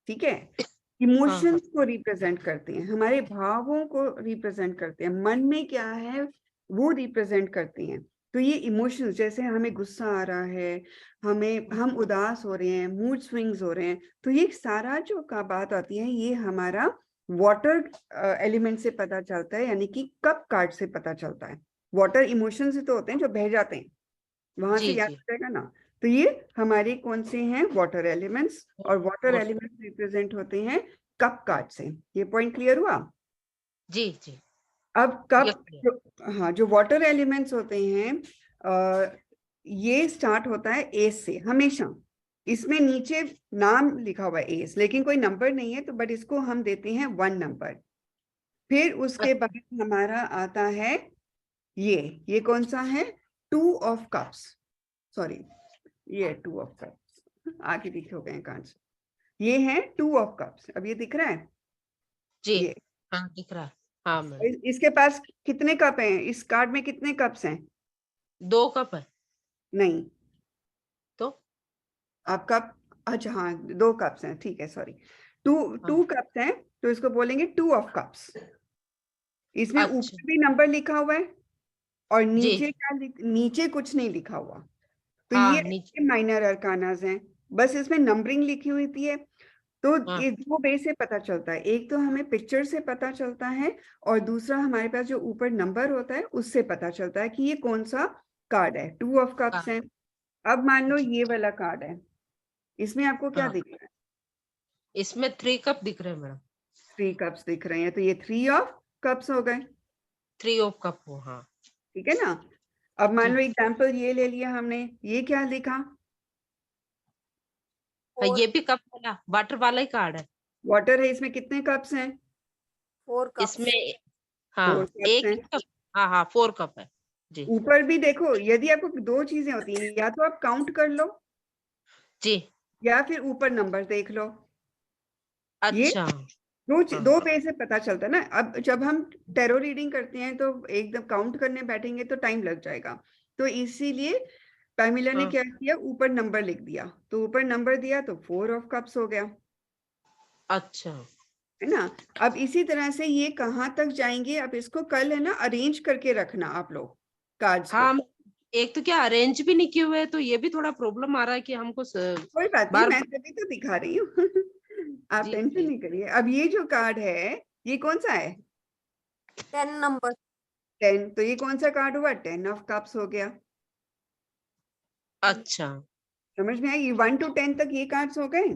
ठीक है? हाँ हाँ इमोशंस को रिप्रेजेंट करते हैं, हमारे भावों को रिप्रेजेंट करते हैं, मन में क्या है वो रिप्रेजेंट करते हैं। तो ये इमोशंस, जैसे हमें गुस्सा आ रहा है, हम उदास हो रहे हैं, मूड स्विंग्स हो रहे हैं, तो ये सारा जो का बात आती है ये हमारा वाटर एलिमेंट से पता चलता है, यानी कि कप कार्ड से पता चलता है। वाटर इमोशंस ही तो होते हैं जो बह जाते हैं, वहां से जी याद जी। आ जाएगा ना। तो ये हमारे कौन से हैं? Water elements. और वाटर वोटर। एलिमेंट्स रिप्रेजेंट होते हैं कप कार्ड से। ये पॉइंट क्लियर हुआ? जी जी। अब ये कप हाँ, जो वाटर एलिमेंट्स होते हैं ये स्टार्ट होता है एस से हमेशा। इसमें नीचे नाम लिखा हुआ है एस, लेकिन कोई नंबर नहीं है, तो बट इसको हम देते हैं 1 नंबर। फिर उसके बाद हमारा आता है ये कौन सा है? 2 ऑफ कप्स, सॉरी ये 2 ऑफ कप्स, आगे लिखे हो गए कार्ड्स। ये है 2 ऑफ कप्स। अब ये दिख रहा है? जी ये हाँ दिख रहा है। हाँ मैम, इसके पास कितने कप हैं? इस कार्ड में कितने कप्स हैं? 2 कप है नहीं, तो। आपका, अच्छा हाँ 2 कप्स हैं, ठीक है, सॉरी। टू हाँ 2 कप्स हैं, तो इसको बोलेंगे 2 ऑफ कप्स। इसमें अच्छा ऊपर भी नंबर लिखा हुआ है और जी नीचे क्या नीचे कुछ नहीं लिखा हुआ। तो हाँ ये नीचे माइनर अरकानाज हैं, बस इसमें नंबरिंग लिखी हुई थी है। तो हाँ ये 2 वे से पता चलता है, एक तो हमें पिक्चर से पता चलता है और दूसरा हमारे पास जो ऊपर नंबर होता है उससे पता चलता है कि ये कौन सा कार्ड है। 2 ऑफ कप्स हाँ है। अब मान लो जी ये वाला कार्ड है, इसमें आपको क्या हाँ, दिख रहा है? इसमें 3 कप दिख रहे हैं मैडम। 3 कप्स दिख रहे हैं, तो ये 3 ऑफ कप्स हो गए, 3 ऑफ कप हो, हाँ ठीक है ना? अब मान जी। लो एग्जाम्पल ये ले लिया हमने, ये क्या लिखा? हाँ, 4 ये भी कप वाला वाटर वाला ही कार्ड है। वाटर है, इसमें कितने कप्स हैं? 4 इसमें कप्स। 4 हाँ कप्स एक हैं। ही कप, हाँ हाँ 4 कप है जी। ऊपर भी देखो, यदि आपको 2 चीजें होती हैं, या तो आप काउंट कर लो जी या फिर ऊपर नंबर देख लो। ये अच्छा हाँ दो वे से पता चलता है ना। अब जब हम टैरो रीडिंग करते हैं तो एकदम काउंट करने बैठेंगे तो टाइम लग जाएगा, तो इसीलिए पैमिला ने हाँ क्या किया, ऊपर नंबर लिख दिया। तो ऊपर नंबर दिया तो 4 ऑफ कप्स हो गया, अच्छा है ना? अब इसी तरह से ये कहाँ तक जाएंगे, अब इसको कल है ना अरेंज करके रखना आप लोग कार्ड्स को। हाँ। एक तो क्या अरेंज भी नहीं किए हुए, तो ये भी थोड़ा प्रॉब्लम आ रहा है कि हमको कोई बात नहीं, बार मैं बार। तभी तो दिखा रही हूँ। आप जी टेंशन जी नहीं करिए। अब ये जो कार्ड है, ये कौन सा है? 10 नंबर। 10, तो ये कौन सा कार्ड हुआ? 10 ऑफ कप्स हो गया। अच्छा समझ में आई? 1 to 10 तक ये कार्ड्स हो गए। जी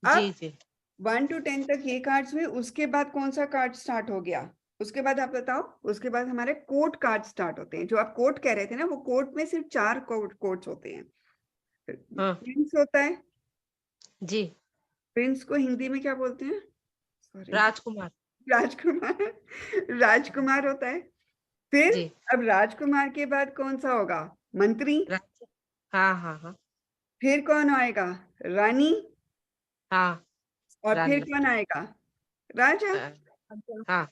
अब जी 1 to 10 तक ये कार्ड्स हुए, उसके बाद कौन सा कार्ड स्टार्ट हो गया? उसके बाद आप बताओ। उसके बाद हमारे कोर्ट कार्ड स्टार्ट होते हैं। जो आप कोर्ट कह रहे थे ना, वो कोर्ट में सिर्फ 4 कोर्ट्स होते हैं। हाँ प्रिंस होता है। जी प्रिंस को हिंदी में क्या बोलते हैं? सॉरी, राजकुमार राजकुमार। राजकुमार होता है। फिर जी अब राजकुमार के बाद कौन सा होगा? मंत्री। राज हाँ हाँ हाँ फिर कौन आएगा? रानी। हाँ और फिर रानी कौन आएगा? राजा। हाँ हाँ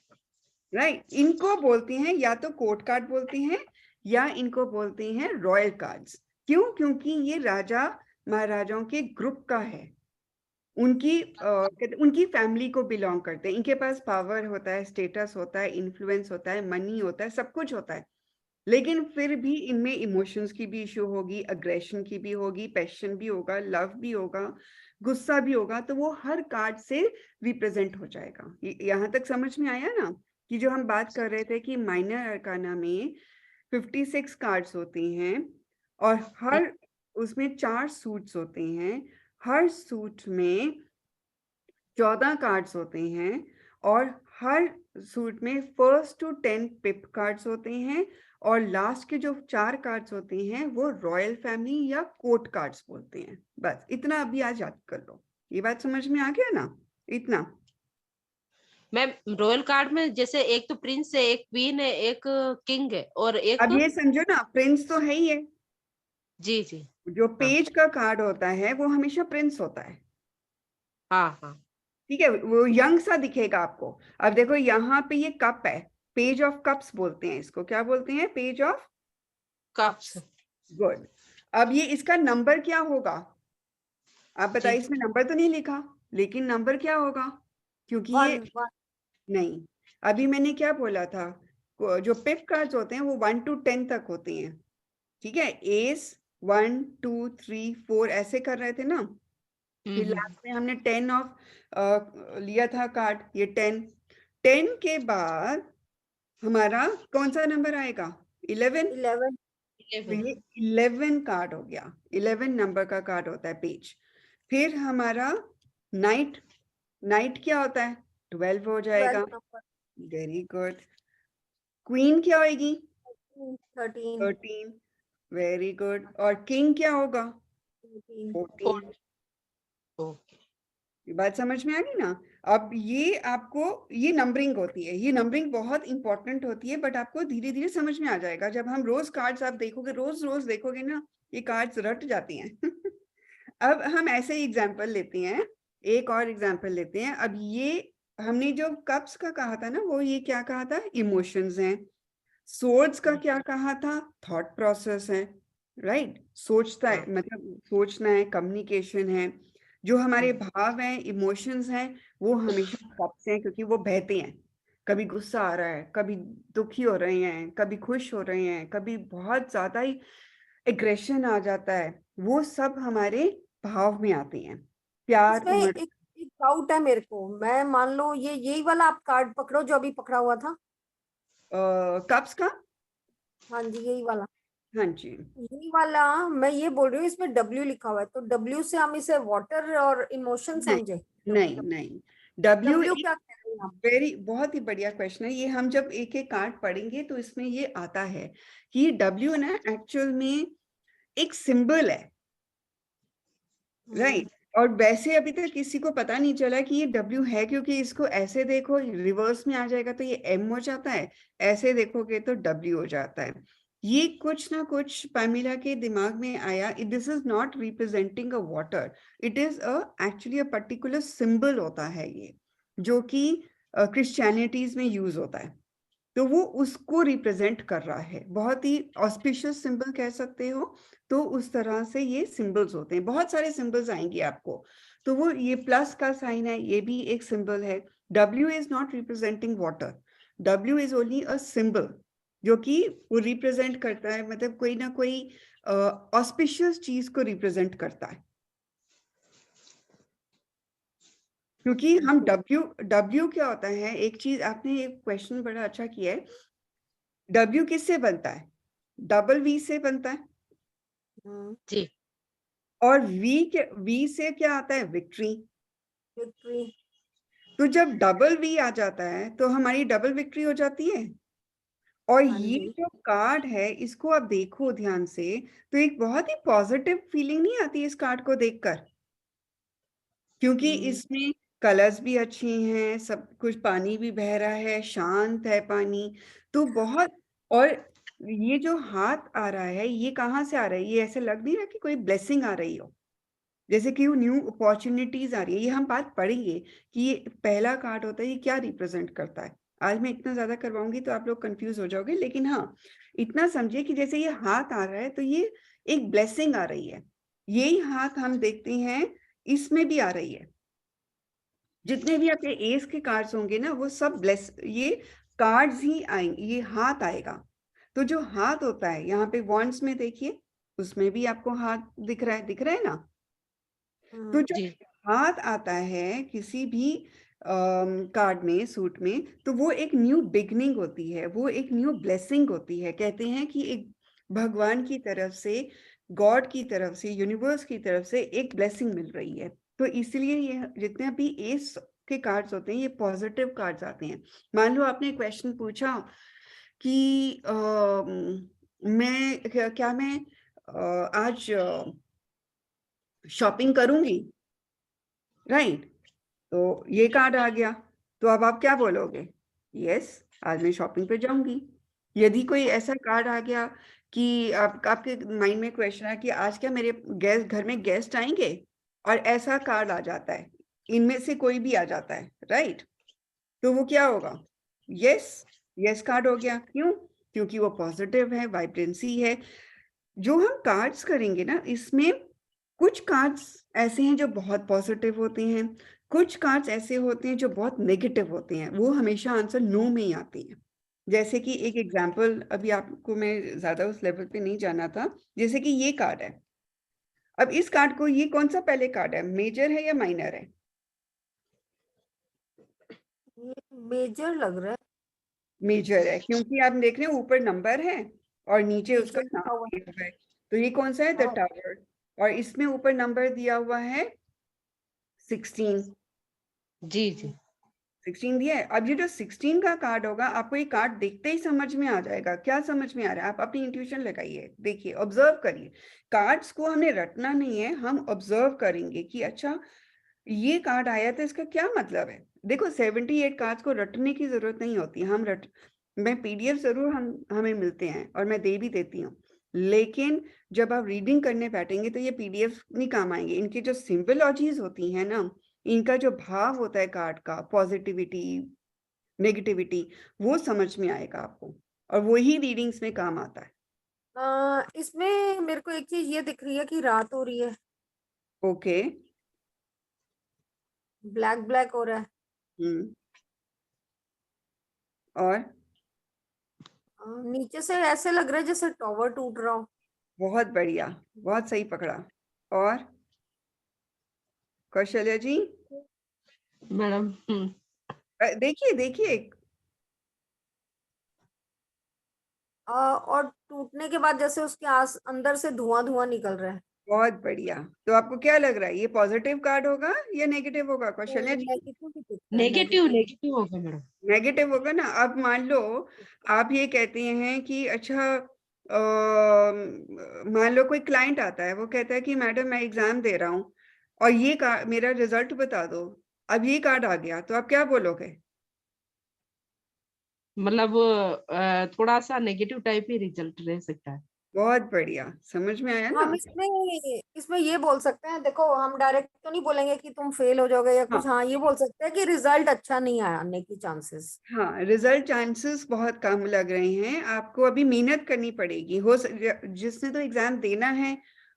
राइट। इनको बोलती हैं या तो कोर्ट कार्ड बोलती हैं या इनको बोलती हैं रॉयल कार्ड्स। क्यों? क्योंकि ये राजा महाराजाओं के ग्रुप का है। उनकी फैमिली को बिलोंग करते हैं। इनके पास पावर होता है, स्टेटस होता है, इन्फ्लुएंस होता है, मनी होता है, सब कुछ होता है। लेकिन फिर भी इनमें इमोशंस की भी इशू होगी, अग्रेशन की भी होगी, पैशन भी होगा, लव भी होगा, गुस्सा भी होगा। तो वो हर कार्ड से रिप्रेजेंट हो जाएगा। यहाँ तक समझ में आया ना? कि जो हम बात कर रहे थे कि माइनर अरकाना में 56 कार्ड्स होती हैं और जी हर उसमें 4 सूट्स होते हैं। हर सूट में 14 कार्ड्स होते हैं और हर सूट में फर्स्ट टू 10 पिप कार्ड्स होते हैं और लास्ट के जो 4 कार्ड्स होते हैं वो रॉयल फैमिली या कोर्ट कार्ड्स बोलते हैं। बस इतना अभी आज याद कर लो। ये बात समझ में आ गया ना? इतना। मैम रॉयल कार्ड में जैसे एक तो प्रिंस है, एक क्वीन है, एक किंग है और अब एक ये समझो ना, प्रिंस तो है ही है। जी जी जो हाँ पेज का कार्ड होता है वो हमेशा प्रिंस होता है, हाँ हाँ ठीक है? वो यंग सा दिखेगा आपको। अब देखो यहाँ पे ये कप है, पेज ऑफ कप्स बोलते हैं इसको। क्या बोलते हैं? Page of cups cups. Good. अब ये इसका नंबर क्या होगा? आप जी बताइए, इसमें नंबर तो नहीं लिखा, लेकिन नंबर क्या होगा? क्योंकि ये 1 1। नहीं, अभी मैंने क्या बोला था? जो पिप कार्ड्स होते हैं वो 1 to 10 तक होती हैं, ठीक है? एस 1 2 3 4 ऐसे कर रहे थे ना। फिर हम्म। लास्ट में हमने 10 ऑफ लिया था कार्ड, ये 10 के बाद हमारा कौन सा नंबर आएगा? 11। 11। तो 11 ये 11 कार्ड हो गया। 11 नंबर का कार्ड होता है पेज। फिर हमारा नाइट। नाइट क्या होता है? 12 हो 12 जाएगा। नंबर। Very good. क्वीन क्या होगी? 13। 13। Very good. और किंग क्या होगा? 14। 14। ओके ये बात समझ में आ गई ना? अब ये आपको, ये नंबरिंग होती है, ये नंबरिंग बहुत इंपॉर्टेंट होती है, बट आपको धीरे धीरे समझ में आ जाएगा जब हम रोज कार्ड्स आप देखोगे, रोज रोज देखोगे ना, ये कार्ड्स रट जाती हैं। अब हम ऐसे ही एग्जाम्पल लेते हैं, एक और एग्जाम्पल लेते हैं। अब ये हमने जो कप्स का कहा था ना, वो ये क्या कहा था, इमोशंस हैं। सोर्ड्स का क्या कहा था, थॉट प्रोसेस है, राइट? सोचता है, मतलब सोचना है, कम्युनिकेशन है। जो हमारे भाव हैं, इमोशंस हैं, वो हमेशा कप्स हैं, क्योंकि वो बहते हैं। कभी गुस्सा आ रहा है, कभी दुखी हो रहे हैं, कभी खुश हो रहे हैं, कभी बहुत ज्यादा ही एग्रेशन आ जाता है, वो सब हमारे भाव में आते हैं। प्यार इसमें एक एक डाउट है मेरे को। मैं मान लो ये यही वाला आप कार्ड पकड़ो जो अभी पकड़ा हुआ था। कप्स का, हाँ जी, यही वाला। हाँ जी। यही वाला मैं ये बोल रही हूँ, इसमें डब्ल्यू लिखा हुआ है, तो डब्ल्यू से हम इसे वाटर और इमोशन नहीं समझे? नहीं नहीं, डब्ल्यू डब्ल्यू क्या कह रहे हैं आप? वेरी, बहुत ही बढ़िया क्वेश्चन है ये। हम जब एक एक कार्ड पढ़ेंगे तो इसमें ये आता है कि डब्ल्यू ना एक्चुअल में एक सिंबल है, राइट? और वैसे अभी तक किसी को पता नहीं चला कि ये डब्ल्यू है, क्योंकि इसको ऐसे देखो रिवर्स में आ जाएगा तो ये एम हो जाता है, ऐसे देखोगे तो डब्ल्यू हो जाता है। ये कुछ ना कुछ पामिला के दिमाग में आया, this is not representing a water, it is a actually a particular symbol होता है ये, जो कि क्रिश्चियनिटीज में यूज होता है। तो वो उसको रिप्रेजेंट कर रहा है, बहुत ही ऑस्पिशियस सिंबल कह सकते हो। तो उस तरह से ये सिंबल्स होते हैं, बहुत सारे सिंबल्स आएंगे आपको। तो वो ये प्लस का साइन है, ये भी एक सिंबल है। W is not representing water, W is only a symbol, जो कि वो रिप्रेजेंट करता है, मतलब कोई ना कोई ऑस्पिशियस चीज को रिप्रेजेंट करता है। क्योंकि हम डब्ल्यू डब्ल्यू क्या होता है, एक चीज आपने एक क्वेश्चन बड़ा अच्छा किया है, डब्ल्यू किससे बनता है, डबल वी से बनता है। जी और वी से क्या आता है, विक्ट्री। विक्ट्री। तो जब डबल वी आ जाता है तो हमारी डबल विक्ट्री हो जाती है। और हाँ ये जी। जो कार्ड है, इसको आप देखो ध्यान से, तो एक बहुत ही पॉजिटिव फीलिंग नहीं आती इस कार्ड को देखकर, क्योंकि इसमें कलर्स भी अच्छे हैं, सब कुछ, पानी भी बह रहा है, शांत है पानी, तो बहुत। और ये जो हाथ आ रहा है, ये कहाँ से आ रहा है, ये ऐसे लग नहीं रहा कि कोई ब्लेसिंग आ रही हो, जैसे कि न्यू अपॉर्चुनिटीज आ रही है। ये हम बात पढ़ेंगे कि ये पहला कार्ड होता है, ये क्या रिप्रेजेंट करता है। आज मैं इतना ज्यादा करवाऊंगी तो आप लोग कंफ्यूज हो जाओगे, लेकिन हाँ, इतना समझिए कि जैसे ये हाथ आ रहा है तो ये एक ब्लेसिंग आ रही है। यही हाथ हम देखते हैं इसमें भी आ रही है। जितने भी आपके एस के कार्ड्स होंगे ना, वो सब ब्लेस, ये कार्ड्स ही आएंगे, ये हाथ आएगा। तो जो हाथ होता है यहाँ पे वॉन्ड्स में देखिए, उसमें भी आपको हाथ दिख रहा है ना। तो जब जी हाथ आता है किसी भी कार्ड में, सूट में, तो वो एक न्यू बिगनिंग होती है, वो एक न्यू ब्लेसिंग होती है। कहते हैं कि एक भगवान की तरफ से, गॉड की तरफ से, यूनिवर्स की तरफ से एक ब्लेसिंग मिल रही है। तो इसलिए ये जितने भी एस के कार्ड्स होते हैं, ये पॉजिटिव कार्ड्स आते हैं। मान लो आपने क्वेश्चन पूछा कि क्या मैं आज शॉपिंग करूंगी, राइट? तो ये कार्ड आ गया, तो अब आप क्या बोलोगे, यस, आज मैं शॉपिंग पे जाऊंगी। यदि कोई ऐसा कार्ड आ गया कि आपके माइंड में क्वेश्चन है कि आज क्या मेरे गेस्ट, घर में गेस्ट आएंगे, और ऐसा कार्ड आ जाता है, इनमें से कोई भी आ जाता है, राइट? तो वो क्या होगा, यस, यस कार्ड हो गया। क्यों? क्योंकि वो पॉजिटिव है, वाइब्रेंसी है। जो हम कार्ड्स करेंगे ना, इसमें कुछ कार्ड्स ऐसे हैं जो बहुत पॉजिटिव होते हैं, कुछ कार्ड्स ऐसे होते हैं जो बहुत नेगेटिव होते हैं, वो हमेशा आंसर नो में ही आती है। जैसे कि एक एग्जांपल, अभी आपको मैं ज्यादा उस लेवल पे नहीं जाना था, जैसे कि ये कार्ड है। अब इस कार्ड को, ये कौन सा पहले कार्ड है, मेजर है या माइनर है? ये मेजर लग रहा है। मेजर है, क्योंकि आप देख रहे हैं ऊपर नंबर है और नीचे उसका मेजर नाम लिखा हुआ दिया हुआ है। तो ये कौन सा है, द है। टावर, और इसमें ऊपर नंबर दिया हुआ है 16। जी जी 16 दिया है। अब ये जो 16 का कार्ड होगा, आपको ये कार्ड देखते ही समझ में आ जाएगा। क्या समझ में आ रहा है, आप अपनी इंट्यूशन लगाइए, देखिए, ऑब्जर्व करिए। कार्ड्स को हमने रटना नहीं है, हम ऑब्जर्व करेंगे कि अच्छा ये कार्ड आया तो इसका क्या मतलब है? देखो 78 कार्ड्स को रटने की जरूरत नहीं होती। मैं पीडीएफ जरूर हमें मिलते हैं और मैं दे भी देती हूँ, लेकिन जब आप रीडिंग करने बैठेंगे तो ये पीडीएफ नहीं काम आएंगे। इनकी जो सिंबोलॉजीज होती है ना, इनका जो भाव होता है कार्ड का, पॉजिटिविटी, नेगेटिविटी, वो समझ में आएगा आपको, और वही रीडिंग्स में काम आता है। इसमें मेरे को एक चीज ये दिख रही है कि रात हो रही है, ओके। ब्लैक ब्लैक हो रहा है। हम्म। और नीचे से ऐसे लग रहा है जैसे टॉवर टूट रहा हो। बहुत बढ़िया, बहुत सही पकड़ा। और कौशल्या जी, मैडम। देखिए देखिए। और टूटने के बाद जैसे उसके आस अंदर से धुआं धुआं निकल रहा है। बहुत बढ़िया। तो आपको क्या लग रहा है, ये पॉजिटिव कार्ड होगा या नेगेटिव होगा कौशल्या जी? नेगेटिव भी दिख रहा है, नेगेटिव नेगेटिव। नेगेटिव होगा मैडम। नेगेटिव होगा ना। अब मान लो आप ये कहते हैं कि अच्छा, मान लो कोई क्लाइंट आता है, वो कहता है कि मैडम मैं एग्जाम दे रहा हूँ और ये कार्ड, मेरा रिजल्ट बता दो। अब ये कार्ड आ गया तो आप क्या बोलोगे? मतलब थोड़ा सा नेगेटिव टाइप ही रिजल्ट रह सकता है। बहुत बढ़िया, समझ में आया हम ना? इसमें ये बोल सकते हैं, देखो हम डायरेक्ट तो नहीं बोलेंगे कि तुम फेल हो जाओगे या हाँ कुछ। हाँ, ये बोल सकते हैं कि रिजल्ट अच्छा नहीं आने की चांसेस। हाँ, रिजल्ट चांसेस बहुत कम लग रहे हैं। आपको अभी मेहनत करनी पड़ेगी। जिसने तो एग्जाम देना है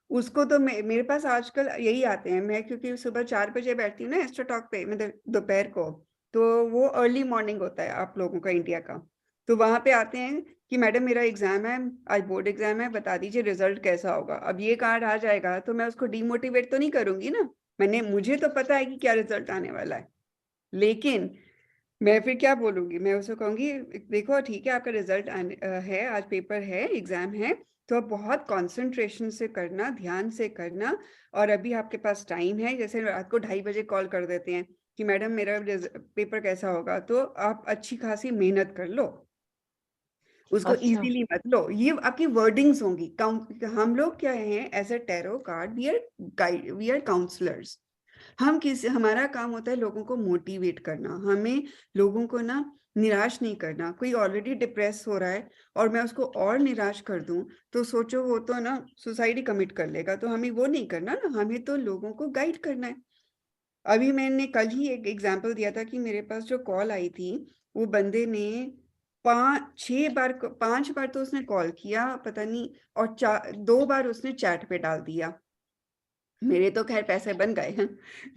उसको तो मेरे पास आजकल यही आते हैं। मैं क्योंकि सुबह 4 बजे बैठती हूँ ना एस्ट्रो टॉक पे, मतलब दोपहर को, तो वो अर्ली मॉर्निंग होता है आप लोगों का इंडिया का। तो वहां पे आते हैं कि मैडम मेरा एग्जाम है, आज बोर्ड एग्जाम है, बता दीजिए रिजल्ट कैसा होगा। अब ये कार्ड आ जाएगा तो मैं उसको डिमोटिवेट तो नहीं करूंगी ना। मुझे तो पता है कि क्या रिजल्ट आने वाला है, लेकिन मैं फिर क्या बोलूंगी? मैं उसे कहूंगी देखो ठीक है, आपका रिजल्ट है, आज पेपर है, एग्जाम है, तो आप बहुत कंसंट्रेशन से करना, ध्यान से करना। और अभी आपके पास टाइम है, जैसे रात को 2:30 बजे कॉल कर देते हैं कि मैडम मेरा पेपर कैसा होगा, तो आप अच्छी खासी मेहनत कर लो, उसको अच्छा। इजीली मत लो। ये आपकी वर्डिंग्स होंगी। हम लोग क्या हैं, as a tarot card we are guide, we are counsellors. हमारा काम होता है लोगों को मोटिवेट करना, हमें लोगों को ना निराश नहीं करना। कोई ऑलरेडी डिप्रेस हो रहा है और मैं उसको और निराश कर दूं, तो सोचो वो तो ना सुसाइड ही कमिट कर लेगा। तो हमें वो नहीं करना ना, हमें तो लोगों को गाइड करना है। अभी मैंने कल ही एक एग्जांपल दिया था कि मेरे पास जो कॉल आई थी, वो बंदे ने 5 बार तो उसने कॉल किया, पता नहीं, और 2 बार उसने चैट पे डाल दिया। मेरे तो खैर पैसे बन गए हैं,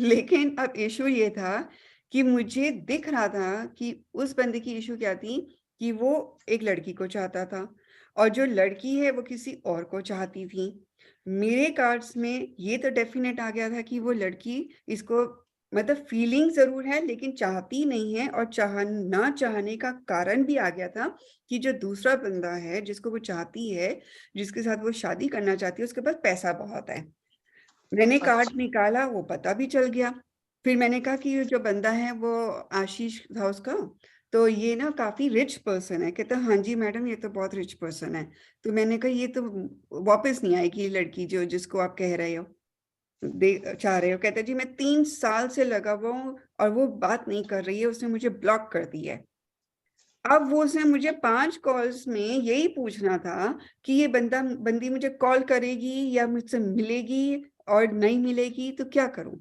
लेकिन अब इशू ये था कि मुझे दिख रहा था कि उस बंदे की इशू क्या थी, कि वो एक लड़की को चाहता था और जो लड़की है वो किसी और को चाहती थी। मेरे कार्ड्स में ये तो डेफिनेट आ गया था कि वो लड़की इसको, मतलब फीलिंग जरूर है लेकिन चाहती नहीं है, और ना चाहने का कारण भी आ गया था कि जो दूसरा बंदा है जिसको वो चाहती है, जिसके साथ वो शादी करना चाहती है, उसके पास पैसा बहुत है। मैंने कार्ड अच्छा। निकाला, वो पता भी चल गया। फिर मैंने कहा कि ये जो बंदा है वो आशीष था उसका, तो ये ना काफी रिच पर्सन है। कहता हाँ जी मैडम ये तो बहुत रिच पर्सन है। तो मैंने कहा ये तो वापस नहीं आएगी ये लड़की जो जिसको आप कह रहे हो, चाह रहे हो। कहता जी मैं 3 साल से लगा हुआ हूँ और वो बात नहीं कर रही है, उसने मुझे ब्लॉक कर दिया है। अब वो उसने मुझे 5 कॉल्स में यही पूछना था कि ये बंदी मुझे कॉल करेगी या मुझसे मिलेगी, और नहीं मिलेगी तो क्या करूं।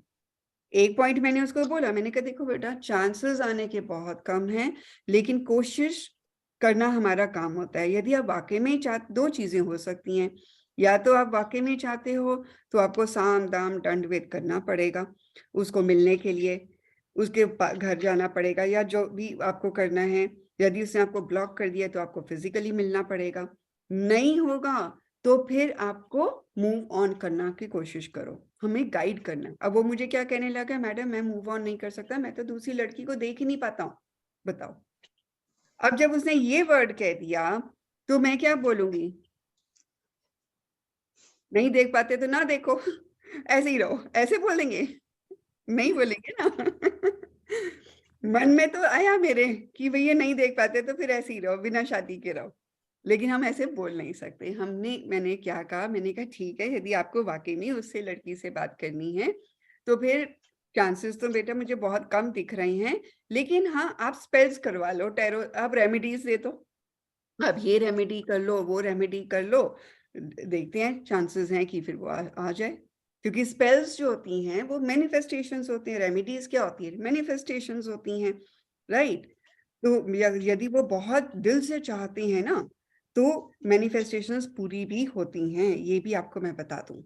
एक पॉइंट मैंने उसको बोला, मैंने कहा देखो बेटा, चांसेस आने के बहुत कम हैं, लेकिन कोशिश करना हमारा काम होता है। यदि आप वाकई में दो चीजें हो सकती हैं, या तो आप वाकई में चाहते हो तो आपको साम दाम दंड भेद करना पड़ेगा उसको मिलने के लिए, उसके घर जाना पड़ेगा या जो भी आपको करना है। यदि उसने आपको ब्लॉक कर दिया तो आपको फिजिकली मिलना पड़ेगा। नहीं होगा तो फिर आपको मूव ऑन करना की कोशिश करो, हमें गाइड करना। अब वो मुझे क्या कहने लगा, मैडम मैं मूव ऑन नहीं कर सकता, मैं तो दूसरी लड़की को देख ही नहीं पाता हूँ। बताओ। अब जब उसने ये वर्ड कह दिया तो मैं क्या बोलूंगी? नहीं देख पाते तो ना देखो, ऐसे ही रहो, ऐसे बोलेंगे? नहीं बोलेंगे ना। मन में तो आया मेरे कि भैया नहीं देख पाते तो फिर ऐसे ही रहो, बिना शादी के रहो। लेकिन हम ऐसे बोल नहीं सकते। मैंने क्या कहा, मैंने कहा ठीक है, यदि आपको वाकई में उससे लड़की से बात करनी है तो फिर चांसेस तो बेटा मुझे बहुत कम दिख रही हैं, लेकिन हाँ आप स्पेल्स करवा लो, टैरो, आप रेमेडीज दे दो, अब ये रेमेडी कर लो, वो रेमेडी कर लो, देखते हैं, चांसेस हैं कि फिर वो आ जाए, क्योंकि स्पेल्स जो होती हैं वो मैनिफेस्टेशंस होती हैं, रेमेडीज क्या होती है, मैनिफेस्टेशंस होती हैं, राइट। तो यदि वो बहुत दिल से चाहते हैं ना, तो मैनिफेस्टेशंस पूरी भी होती हैं, ये भी आपको मैं बता दूं।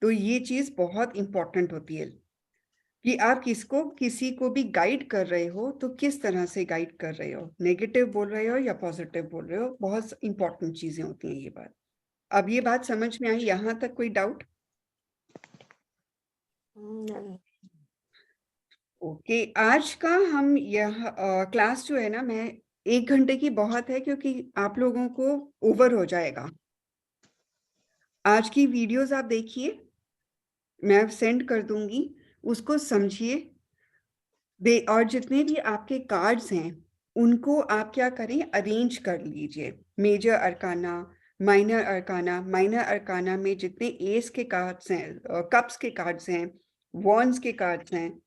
तो ये चीज बहुत इंपॉर्टेंट होती है कि आप किसी को भी गाइड कर रहे हो तो किस तरह से गाइड कर रहे हो, नेगेटिव बोल रहे हो या पॉजिटिव बोल रहे हो, बहुत इंपॉर्टेंट चीजें होती हैं ये बात। अब ये बात समझ में आई, यहाँ तक कोई डाउट? नहीं। ओके, आज का हम यह क्लास जो है ना, मैं 1 घंटे की बहुत है, क्योंकि आप लोगों को ओवर हो जाएगा। आज की वीडियोस आप देखिए, मैं सेंड कर दूंगी, उसको समझिए, और जितने भी आपके कार्ड्स हैं उनको आप क्या करें, अरेंज कर लीजिए, major arcana, minor arcana. Minor arcana में जितने एस के कार्ड्स हैं, कप्स के कार्ड्स हैं, वॉन्ड्स के कार्ड्स हैं,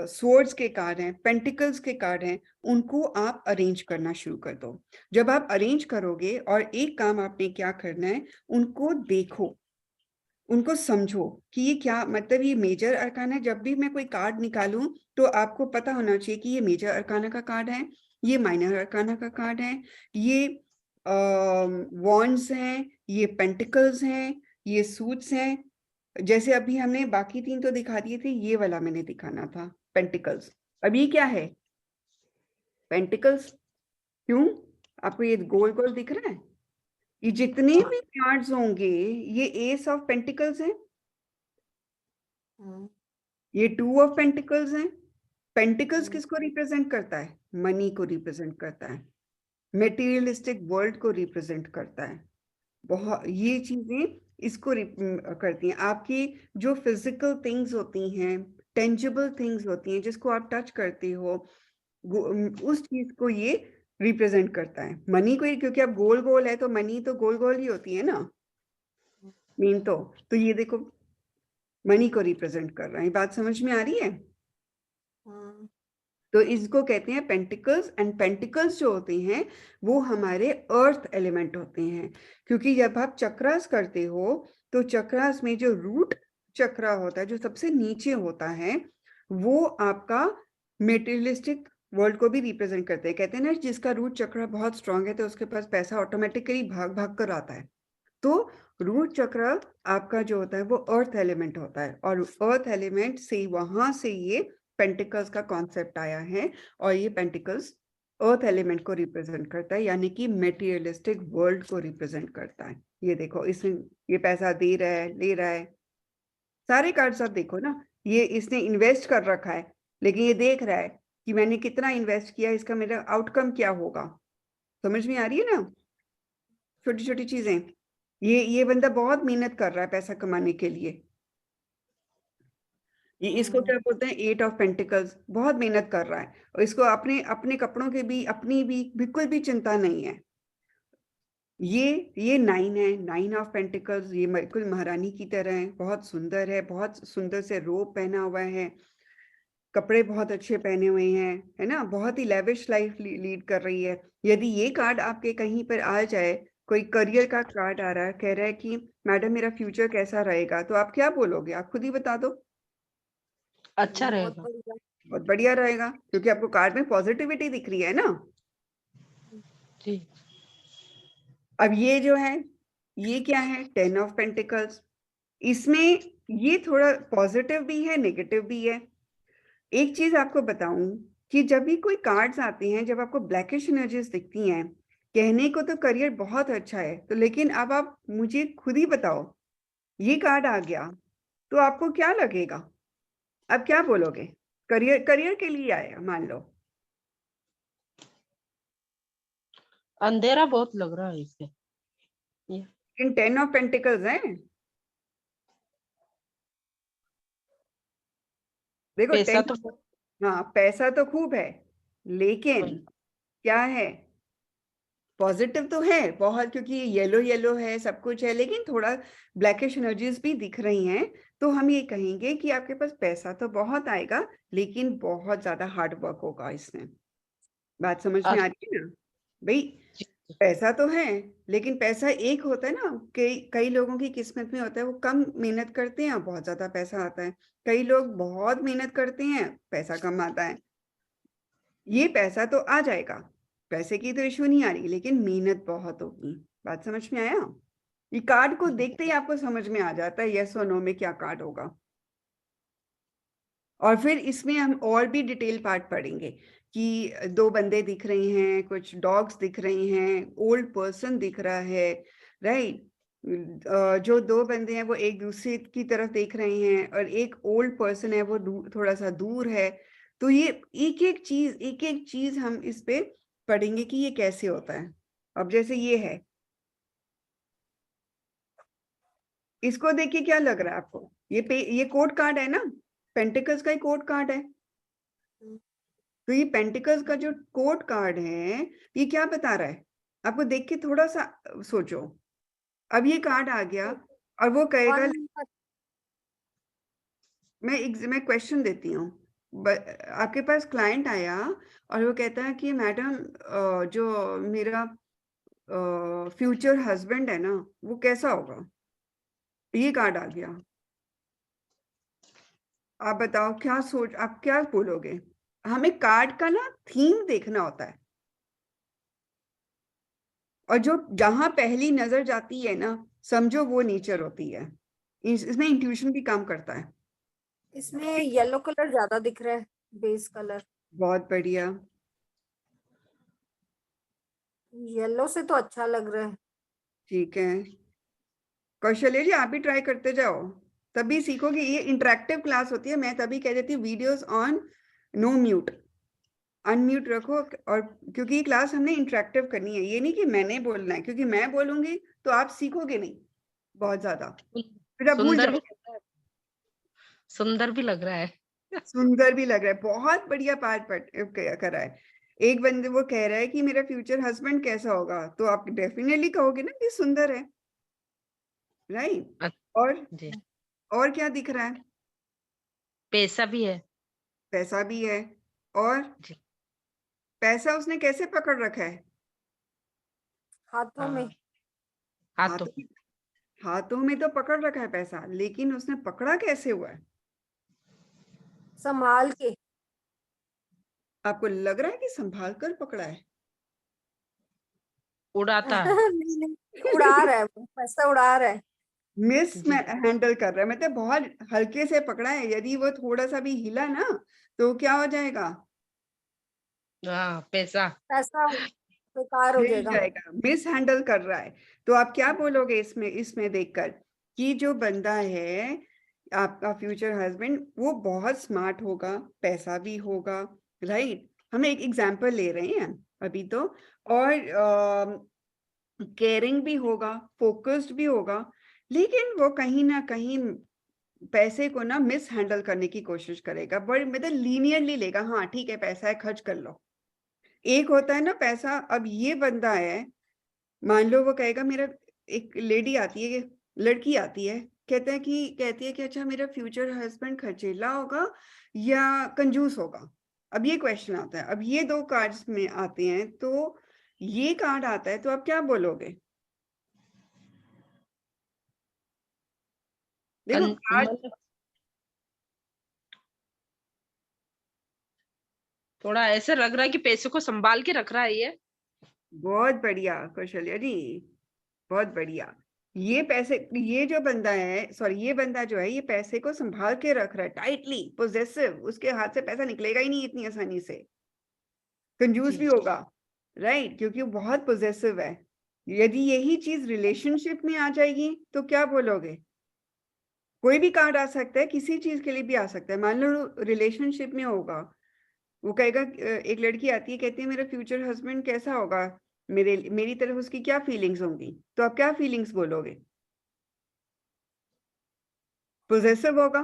स्वॉर्ड्स के कार्ड हैं, पेंटिकल्स के कार्ड हैं, उनको आप अरेंज करना शुरू कर दो। जब आप अरेंज करोगे, और एक काम आपने क्या करना है, उनको देखो, उनको समझो कि ये क्या मतलब, ये मेजर अरकाना है। जब भी मैं कोई कार्ड निकालूं तो आपको पता होना चाहिए कि ये मेजर अरकाना का कार्ड है, ये माइनर अरकाना का कार्ड है, ये वॉन्ड्स हैं, ये पेंटिकल्स हैं, ये सूट्स हैं। जैसे अभी हमने बाकी 3 तो दिखा दिए थे, ये वाला मैंने दिखाना था, पेंटिकल्स। अब ये क्या है, पेंटिकल्स। क्यों, आपको ये गोल गोल दिख रहा है? ये जितने भी कार्ड्स होंगे, ये एस ऑफ पेंटिकल्स है, ये 2 ऑफ पेंटिकल्स हैं। पेंटिकल्स किसको रिप्रेजेंट करता है, मनी को रिप्रेजेंट करता है, मेटीरियलिस्टिक वर्ल्ड को रिप्रेजेंट करता है। बहुत ये चीजें इसको करती हैं। आपकी जो फिजिकल थिंग्स होती हैं, टेंजिबल थिंग्स होती हैं, जिसको आप टच करते हो, उस चीज को ये रिप्रेजेंट करता है। मनी को, क्योंकि अब गोल गोल है तो मनी तो गोल गोल ही होती है ना, मीन तो ये देखो, मनी को रिप्रेजेंट कर रहा है। बात समझ में आ रही है? तो इसको कहते हैं पेंटिकल्स। एंड पेंटिकल्स जो होते हैं वो हमारे अर्थ एलिमेंट होते हैं, क्योंकि जब आप चक्रास करते हो तो चक्रास में जो रूट चक्रा होता है, जो सबसे नीचे होता है, वो आपका मेटेरियलिस्टिक वर्ल्ड को भी रिप्रेजेंट करते हैं। कहते हैं ना, जिसका रूट चक्रा बहुत स्ट्रांग है तो उसके पास पैसा ऑटोमेटिकली भाग भाग कर आता है। तो रूट चक्र आपका जो होता है वो अर्थ एलिमेंट होता है, और अर्थ एलिमेंट से वहां से ये पेंटिकल्स का कॉन्सेप्ट आया है। और ये पेंटिकल्स अर्थ एलिमेंट को रिप्रेजेंट करता है, यानी कि मेटीरियलिस्टिक वर्ल्ड को रिप्रेजेंट करता है। ये देखो, इसमें ये पैसा दे रहा है, ले रहा है, सारे कार्ड्स आप देखो ना, ये इसने इन्वेस्ट कर रखा है, लेकिन ये देख रहा है कि मैंने कितना इन्वेस्ट किया, इसका मेरा आउटकम क्या होगा। समझ में आ रही है ना, छोटी छोटी चीजें। ये बंदा बहुत मेहनत कर रहा है पैसा कमाने के लिए। ये इसको क्या बोलते हैं, 8 ऑफ पेंटिकल्स, बहुत मेहनत कर रहा है, और इसको अपने अपने कपड़ों के भी, अपनी भी बिल्कुल भी चिंता नहीं है। ये 9 है, 9 ऑफ पेंटिकल्स, ये बिल्कुल महारानी की तरह है, बहुत सुंदर है, बहुत सुंदर से रोब पहना हुआ है, कपड़े बहुत अच्छे पहने हुए हैं, है ना, बहुत ही लेविश लाइफ लीड कर रही है। यदि ये कार्ड आपके कहीं पर आ जाए, कोई करियर का कार्ड आ रहा है, कह रहा है कि मैडम मेरा फ्यूचर कैसा रहेगा, तो आप क्या बोलोगे, आप खुद ही बता दो। अच्छा रहेगा, बहुत बढ़िया रहेगा, क्योंकि आपको कार्ड में पॉजिटिविटी दिख रही है ना। जी। अब ये जो है, ये क्या है, 10 ऑफ पेंटिकल्स। इसमें ये थोड़ा पॉजिटिव भी है, नेगेटिव भी है। एक चीज आपको बताऊं कि जब भी कोई कार्ड्स आते हैं, जब आपको ब्लैकिश एनर्जीज दिखती हैं, कहने को तो करियर बहुत अच्छा है, तो लेकिन अब आप मुझे खुद ही बताओ, ये कार्ड आ गया तो आपको क्या लगेगा, अब क्या बोलोगे? करियर, करियर के लिए आया मान लो, अंधेरा बहुत लग रहा है इससे। इन 10 ऑफ पेंटिकल्स हैं, देखो पैसा 10, तो हाँ पैसा तो खूब है, लेकिन क्या है, पॉजिटिव तो है बहुत, क्योंकि येलो येलो है, सब कुछ है, लेकिन थोड़ा ब्लैकिश एनर्जीज भी दिख रही हैं। तो हम ये कहेंगे कि आपके पास पैसा तो बहुत आएगा, लेकिन बहुत ज्यादा हार्ड वर्क होगा इसमें। बात समझ में आ रही है ना भाई? पैसा तो है, लेकिन पैसा एक होता है ना, कई कई लोगों की किस्मत में होता है वो कम मेहनत करते हैं, बहुत ज्यादा पैसा आता है। कई लोग बहुत मेहनत करते हैं, पैसा कम आता है। ये पैसा तो आ जाएगा, पैसे की तो इशू नहीं आ रही, लेकिन मेहनत बहुत होगी। बात समझ में आया? ये कार्ड को देखते ही आपको समझ में आ जाता है यस और नो में क्या कार्ड होगा। और फिर इसमें हम और भी डिटेल पार्ट पढ़ेंगे कि दो बंदे दिख रहे हैं, कुछ डॉग्स दिख रहे हैं, ओल्ड पर्सन दिख रहा है, राइट? जो दो बंदे हैं वो एक दूसरे की तरफ देख रहे हैं, और एक ओल्ड पर्सन है वो थोड़ा सा दूर है। तो ये एक एक चीज हम इस पे पढ़ेंगे कि ये कैसे होता है। अब जैसे ये है, इसको देख के क्या लग रहा है आपको? ये कोड कार्ड है ना, पेंटिकल्स का ही कोड कार्ड है। तो ये पेंटिकल्स का जो कोड कार्ड है, ये क्या बता रहा है आपको? देख के थोड़ा सा सोचो। अब ये कार्ड आ गया और वो कहेगा, मैं क्वेश्चन देती हूँ। आपके पास क्लाइंट आया और वो कहता है कि मैडम, जो मेरा फ्यूचर हस्बैंड है ना, वो कैसा होगा? ये कार्ड आ गया। आप बताओ आप क्या बोलोगे? हमें कार्ड का ना थीम देखना होता है, और जो जहां पहली नजर जाती है ना, समझो वो नेचर होती है। इसमें इंट्यूशन भी काम करता है। इसमें येलो कलर ज्यादा दिख रहा है, बेस कलर। बहुत बढ़िया। येलो से तो अच्छा लग रहा है। ठीक है कौशल्य जी, आप भी ट्राई करते जाओ, तभी सीखोगे। ये इंटरेक्टिव क्लास होती है। मैं तभी कह देती हूँ videos on, no mute, unmute रखो। और क्योंकि ये क्लास हमने इंटरेक्टिव करनी है, ये नहीं कि मैंने बोलना है, क्योंकि मैं बोलूंगी तो आप सीखोगे नहीं बहुत ज्यादा, फिर आप भूल सुंदर भी जाओगे। लग रहा है, सुंदर भी लग रहा है। सुंदर भी लग रहा है, बहुत बढ़िया पार्ट करा है। एक बंदे वो कह रहा है कि मेरा फ्यूचर हस्बैंड कैसा होगा, तो आप डेफिनेटली कहोगे ना कि सुंदर है, राइट? और जी, और क्या दिख रहा है? पैसा भी है। पैसा भी है। और जी, पैसा उसने कैसे पकड़ रखा है? हाथों में। हाँ, हाथों। हाथों हाथों में तो पकड़ रखा है पैसा, लेकिन उसने पकड़ा कैसे हुआ है? संभाल के। आपको लग रहा है कि संभाल कर पकड़ा है? उड़ाता है। नहीं नहीं, उड़ा रहा है वो, पैसा उड़ा रहा है। मिस में जी, हैंडल कर रहा है, मतलब बहुत हल्के से पकड़ा है। यदि वो थोड़ा सा भी हिला ना, तो क्या हो जाएगा? हाँ, पैसा। पैसा बेकार हो हिल जाएगा। जाएगा। मिस हैंडल कर रहा है। तो आप क्या बोलोगे इसमें इसमें देखकर कि जो बंदा है आपका फ्यूचर हस्बैंड, वो बहुत स्मार्ट होगा, पैसा भी होगा, राइट? हम एक एग्जांपल ले रहे हैं अभी तो। और केयरिंग भी होगा, फोकस्ड भी होगा, लेकिन वो कहीं ना कहीं पैसे को ना मिस हैंडल करने की कोशिश करेगा, बड़ी मतलब लीनियरली लेगा। हाँ ठीक है, पैसा है, खर्च कर लो। एक होता है ना पैसा। अब ये बंदा है, मान लो वो कहेगा मेरा, एक लेडी आती है, लड़की आती है, कहती है कि अच्छा मेरा फ्यूचर हस्बैंड खर्चीला होगा या कंजूस होगा। अब ये क्वेश्चन आता है। अब ये दो कार्ड्स में आते हैं, तो ये कार्ड आता है, तो आप क्या बोलोगे? देखो कार्ड, मतलब थोड़ा ऐसे लग रहा है कि पैसे को संभाल के रख रहा है ये। बहुत बढ़िया कौशल्या जी, बहुत बढ़िया। ये पैसे, ये जो बंदा है, सॉरी, ये बंदा जो है, ये पैसे को संभाल के रख रहा है, टाइटली पोजेसिव। उसके हाथ से पैसा निकलेगा ही नहीं इतनी आसानी से। कंजूस जी, भी होगा, राइट? क्योंकि वो बहुत पोजेसिव है। यदि यही चीज रिलेशनशिप में आ जाएगी तो क्या बोलोगे? कोई भी कार्ड आ सकता है, किसी चीज के लिए भी आ सकता है। मान लो रिलेशनशिप में होगा, वो कहेगा, एक लड़की आती है, कहती है मेरा फ्यूचर हस्बैंड कैसा होगा, मेरी तरफ उसकी क्या फीलिंग्स होंगी, तो आप क्या फीलिंग्स बोलोगे? पोजेसिव होगा।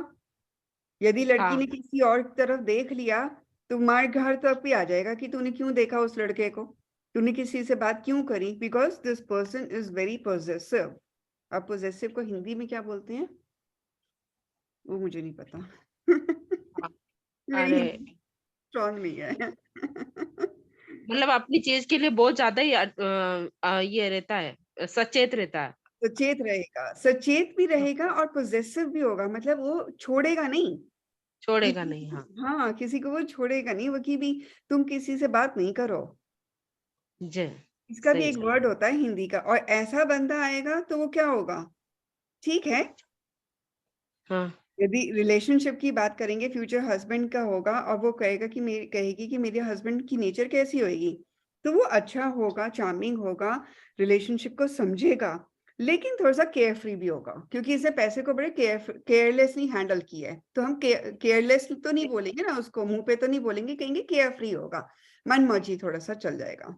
यदि लड़की ने हाँ, किसी और तरफ देख लिया, तो तुम्हारे घर तक भी आ जाएगा कि तूने क्यों देखा उस लड़के को, तूने किसी से बात क्यों करी, because this person is very possessive. अब पोजेसिव को हिंदी में क्या बोलते हैं? वो मुझे नहीं पता। हाँ, मेरी अरे स्ट्रांग नहीं है। मतलब अपनी चीज के लिए बहुत ज्यादा ही ये रहता है, सचेत रहता है। सचेत भी हाँ, रहेगा और पॉसेसिव भी होगा, मतलब वो छोड़ेगा नहीं। छोड़ेगा किसी नहीं। हाँ हाँ, किसी को वो छोड़ेगा नहीं, वो कि भी तुम किसी से बात नहीं करो। जी, इसका भी सही एक सही। वर्ड होता है हिंदी का, और ऐसा बंदा आएगा तो वो क्या होगा? ठीक है, हाँ यदि रिलेशनशिप की बात करेंगे, फ्यूचर हस्बैंड का होगा और वो कहेगी कि मेरे हस्बैंड की नेचर कैसी होएगी, तो वो अच्छा होगा, चार्मिंग होगा, रिलेशनशिप को समझेगा, लेकिन थोड़ा सा केयर फ्री भी होगा, क्योंकि इसने पैसे को बड़े केयरलेसली हैंडल किया है। तो हम केयरलेस तो नहीं बोलेंगे ना, उसको मुंह पे तो नहीं बोलेंगे, कहेंगे केयर फ्री होगा, मन मर्जी थोड़ा सा चल जाएगा।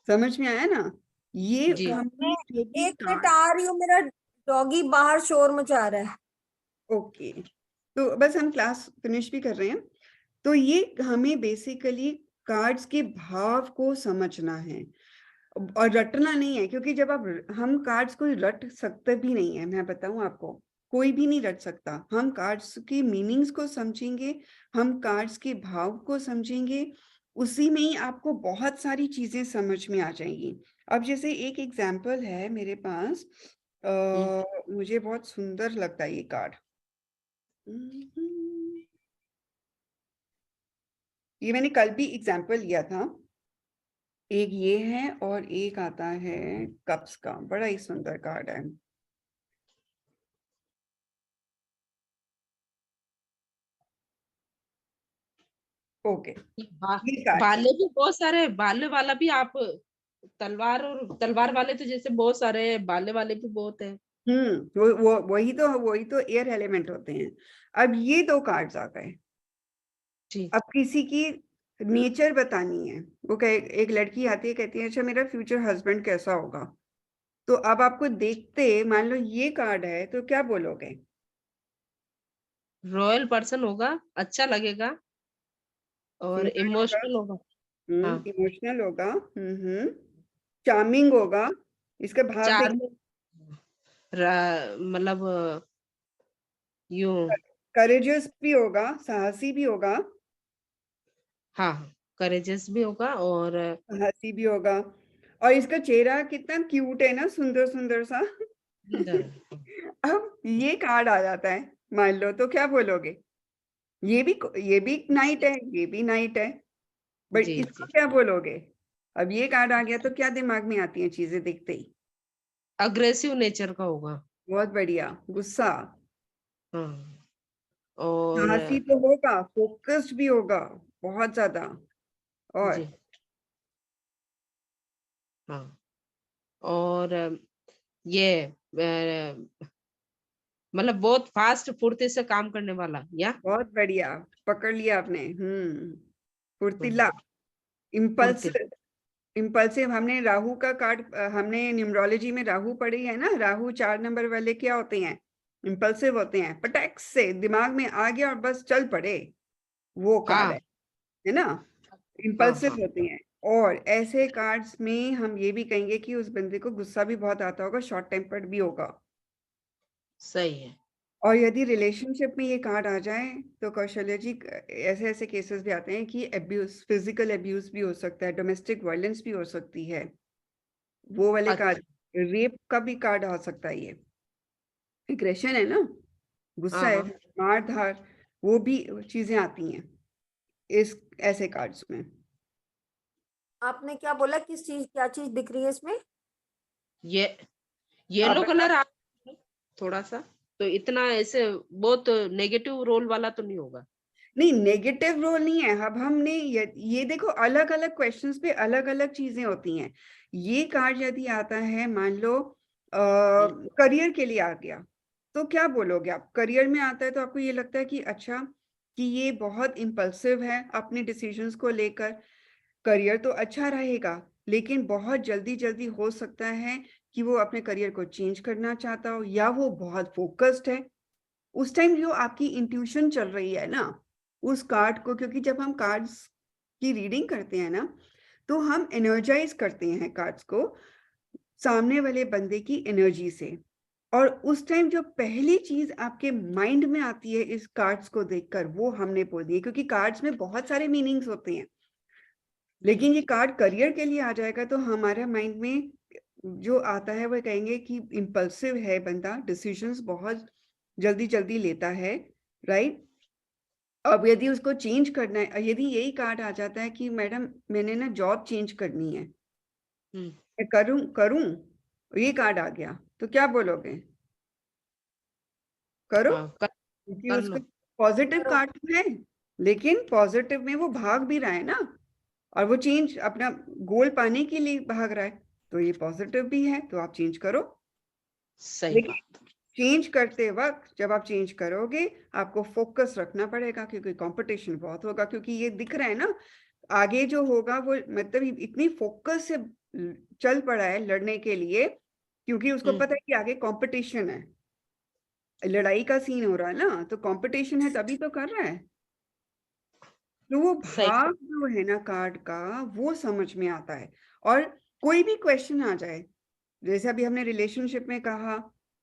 समझ में आया ना? ये जी। हमने मैं जो भी 1 मिनट आ रही हूँ, मेरा डॉगी बाहर शोर मचा रहा है। ओके, तो बस हम क्लास फिनिश भी कर रहे हैं। तो ये हमें बेसिकली कार्ड्स के भाव को समझना है और रटना नहीं है, क्योंकि जब आप हम कार्ड्स को रट सकते भी नहीं है, मैं बताऊं आपको, कोई भी नहीं रट सकता। हम कार्ड्स की मीनिंग्स को समझेंगे, हम कार्ड्स के भाव को समझेंगे, उसी में ही आपको बहुत सारी चीजें समझ में आ जाएंगी। अब जैसे एक एग्जाम्पल है मेरे पास, हम्म, मुझे बहुत सुंदर लगता है ये कार्ड। ये मैंने कल भी एग्जाम्पल लिया था। एक ये है और एक आता है कप्स का, बड़ा ही सुंदर कार्ड है। ओके, ये बा, ये कार्ड है। बाले भी बहुत सारे, बाले वाला भी आप, तलवार और तलवार वाले तो जैसे बहुत सारे हैं, बाले वाले भी बहुत है। वो वही तो एयर एलिमेंट होते हैं। अब ये दो कार्ड्स आ गए। जी। अब किसी की नेचर बतानी है, वो कहे, एक लड़की आती है, कहती है अच्छा मेरा फ्यूचर हस्बैंड कैसा होगा। तो अब आपको देखते, मान लो ये कार्ड है, तो क्या बोलोगे? रॉयल पर्सन होगा, अच्छा लगेगा और सुंदर होगा, इमोशनल होगा। हाँ, इमोशनल होगा, चार्मिंग होगा। इसका भाव चार देख, में मतलब यूं। करेजियस भी होगा, साहसी भी होगा, हाँ, करेजियस भी होगा और साहसी भी होगा। और इसका चेहरा कितना क्यूट है ना, सुंदर सुंदर सा। सुंदर। अब ये कार्ड आ जाता है, मान लो, तो क्या बोलोगे? ये भी नाइट है, ये भी नाइट है, बट जी इसको जी। क्या बोलोगे? अब ये कार्ड आ गया तो क्या दिमाग में आती हैं चीजें देखते ही? अग्रेसिव नेचर का होगा। बहुत बढ़िया, गुस्सा। हाँ, और साहसी तो होगा, फोकस्ड भी होगा, बहुत ज्यादा। और जी। हाँ, और ये मतलब बहुत फास्ट फुर्ती से काम करने वाला, या बहुत बढ़िया, पकड़ लिया आपने। फुर्तीला, फुर्ती। इम्पल्सिव। इम्पल्सिव, हमने राहु का कार्ड, हमने न्यूमरोलॉजी में राहु पढ़ी है ना, राहु 4 नंबर वाले क्या होते हैं? इम्पल्सिव होते हैं, पटक से दिमाग में आ गया और बस चल पड़े, वो कार्ड हाँ है ना, हाँ इम्पल्सिव हाँ, होती हैं। और ऐसे कार्ड्स में हम ये भी कहेंगे कि उस बंदे को गुस्सा भी बहुत आता होगा, शॉर्ट टेम्पर्ड भी होगा। सही है। और यदि रिलेशनशिप में ये कार्ड आ जाए, तो कौशल्य जी, ऐसे ऐसे केसेस भी आते हैं कि अब्यूज, फिजिकल अब्यूज भी हो सकता है, डोमेस्टिक वायलेंस भी हो सकती है, वो वाले कार्ड, अच्छा। रेप का भी कार्ड आ सकता है ये। एग्रेशन है ना, गुस्सा हाँ है, हाँ, मार धार, वो भी चीजें आती हैं इस ऐसे कार्ड्स में। आपने क्या बोला, किस चीज, क्या चीज दिख रही है इसमें? ये आप येलो बताओ। कलर आ थोड़ा सा, तो इतना ऐसे बहुत नेगेटिव रोल वाला तो नहीं होगा। नहीं, नेगेटिव रोल नहीं है। अब हमने ये देखो, अलग अलग क्वेश्चंस पे अलग अलग चीजें होती हैं। ये कार्ड यदि आता है, मान लो हम्म, करियर के लिए आ गया, तो क्या बोलोगे आप? करियर में आता है तो आपको ये लगता है कि अच्छा, कि ये बहुत इम्पल्सिव है अपने डिसीजंस को लेकर, करियर तो अच्छा रहेगा, लेकिन बहुत जल्दी जल्दी हो सकता है कि वो अपने करियर को चेंज करना चाहता हो, या वो बहुत फोकस्ड है। उस टाइम जो आपकी इंट्यूशन चल रही है ना, उस कार्ड को, क्योंकि जब हम कार्ड्स की रीडिंग करते हैं ना, तो हम एनर्जाइज करते हैं कार्ड्स को सामने वाले बंदे की एनर्जी से। और उस टाइम जो पहली चीज आपके माइंड में आती है इस कार्ड्स को देखकर, वो हमने बोल दी है, क्योंकि कार्ड्स में बहुत सारे मीनिंग्स होते हैं, लेकिन ये कार्ड करियर के लिए आ जाएगा तो हमारे माइंड में जो आता है वो कहेंगे कि इम्पल्सिव है बंदा, डिसीजंस बहुत जल्दी जल्दी लेता है, राइट। अब यदि उसको चेंज करना है, यदि यही कार्ड आ जाता है कि मैडम मैंने ना जॉब चेंज करनी है, मैं करूं करूं, ये कार्ड आ गया, तो क्या बोलोगे? करो, हाँ, क्योंकि कर उसको लो। पॉजिटिव करो। कार्ड है, लेकिन पॉजिटिव में वो भाग भी रहा है ना, और वो चेंज अपना गोल पाने के लिए भाग रहा है, तो ये पॉजिटिव भी है, तो आप चेंज करो। सही लेकिन बात। चेंज करते वक्त जब आप चेंज करोगे, आपको फोकस रखना पड़ेगा, क्योंकि कंपटीशन बहुत होगा, क्योंकि ये दिख रहा है ना आगे जो होगा वो, मतलब इतनी फोकस से चल पड़ा है लड़ने के लिए, क्योंकि उसको पता है कि आगे कंपटीशन है, लड़ाई का सीन हो रहा है ना, तो कंपटीशन है तभी तो कर रहा है। तो वो सही। भाग जो है ना कार्ड का, वो समझ में आता है। और कोई भी क्वेश्चन आ जाए, जैसे अभी हमने रिलेशनशिप में कहा,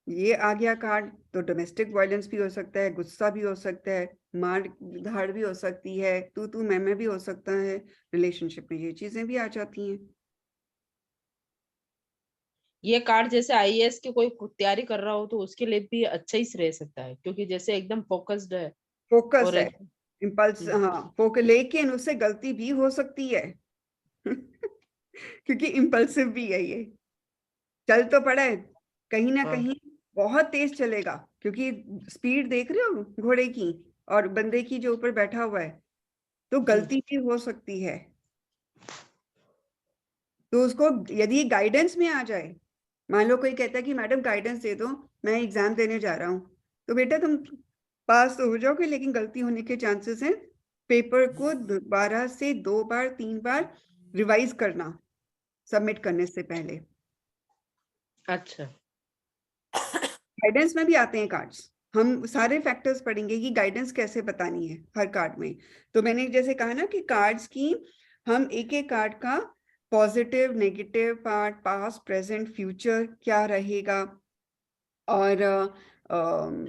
ये आ गया कार्ड, तो डोमेस्टिक वायलेंस भी हो सकता है, गुस्सा भी हो सकता है, मार धाड़ भी हो सकती है, तू मैं भी हो सकता है, रिलेशनशिप में ये चीजें भी आ जाती हैं। ये कार्ड जैसे आईएएस की कोई तैयारी कर रहा हो तो उसके लिए भी अच्छा ही रह सकता है, क्योंकि जैसे एकदम फोकस्ड है फोकस और है, एकदम। इम्पल्स, हाँ फोकस, लेकिन उससे गलती भी हो सकती है क्योंकि इम्पल्सिव भी है ये, चल तो पड़ा है कहीं ना हाँ। कहीं, बहुत तेज चलेगा, क्योंकि स्पीड देख रहे हो घोड़े की और बंदे की जो ऊपर बैठा हुआ है, तो गलती भी हो सकती है। तो उसको यदि गाइडेंस में आ जाए, मान लो कोई कहता है कि मैडम गाइडेंस दे दो, मैं एग्जाम देने जा रहा हूँ, तो बेटा तुम पास तो हो जाओगे, लेकिन गलती होने के चांसेस हैं, पेपर को दोबारा से 2 बार 3 बार रिवाइज करना सबमिट करने से पहले। अच्छा। गाइडेंस में भी आते हैं कार्ड्स, हम सारे फैक्टर्स पढ़ेंगे कि गाइडेंस कैसे बतानी है हर कार्ड में। तो मैंने जैसे कहा ना कि कार्ड्स की, हम एक एक कार्ड का positive negative part, past present future क्या रहेगा, और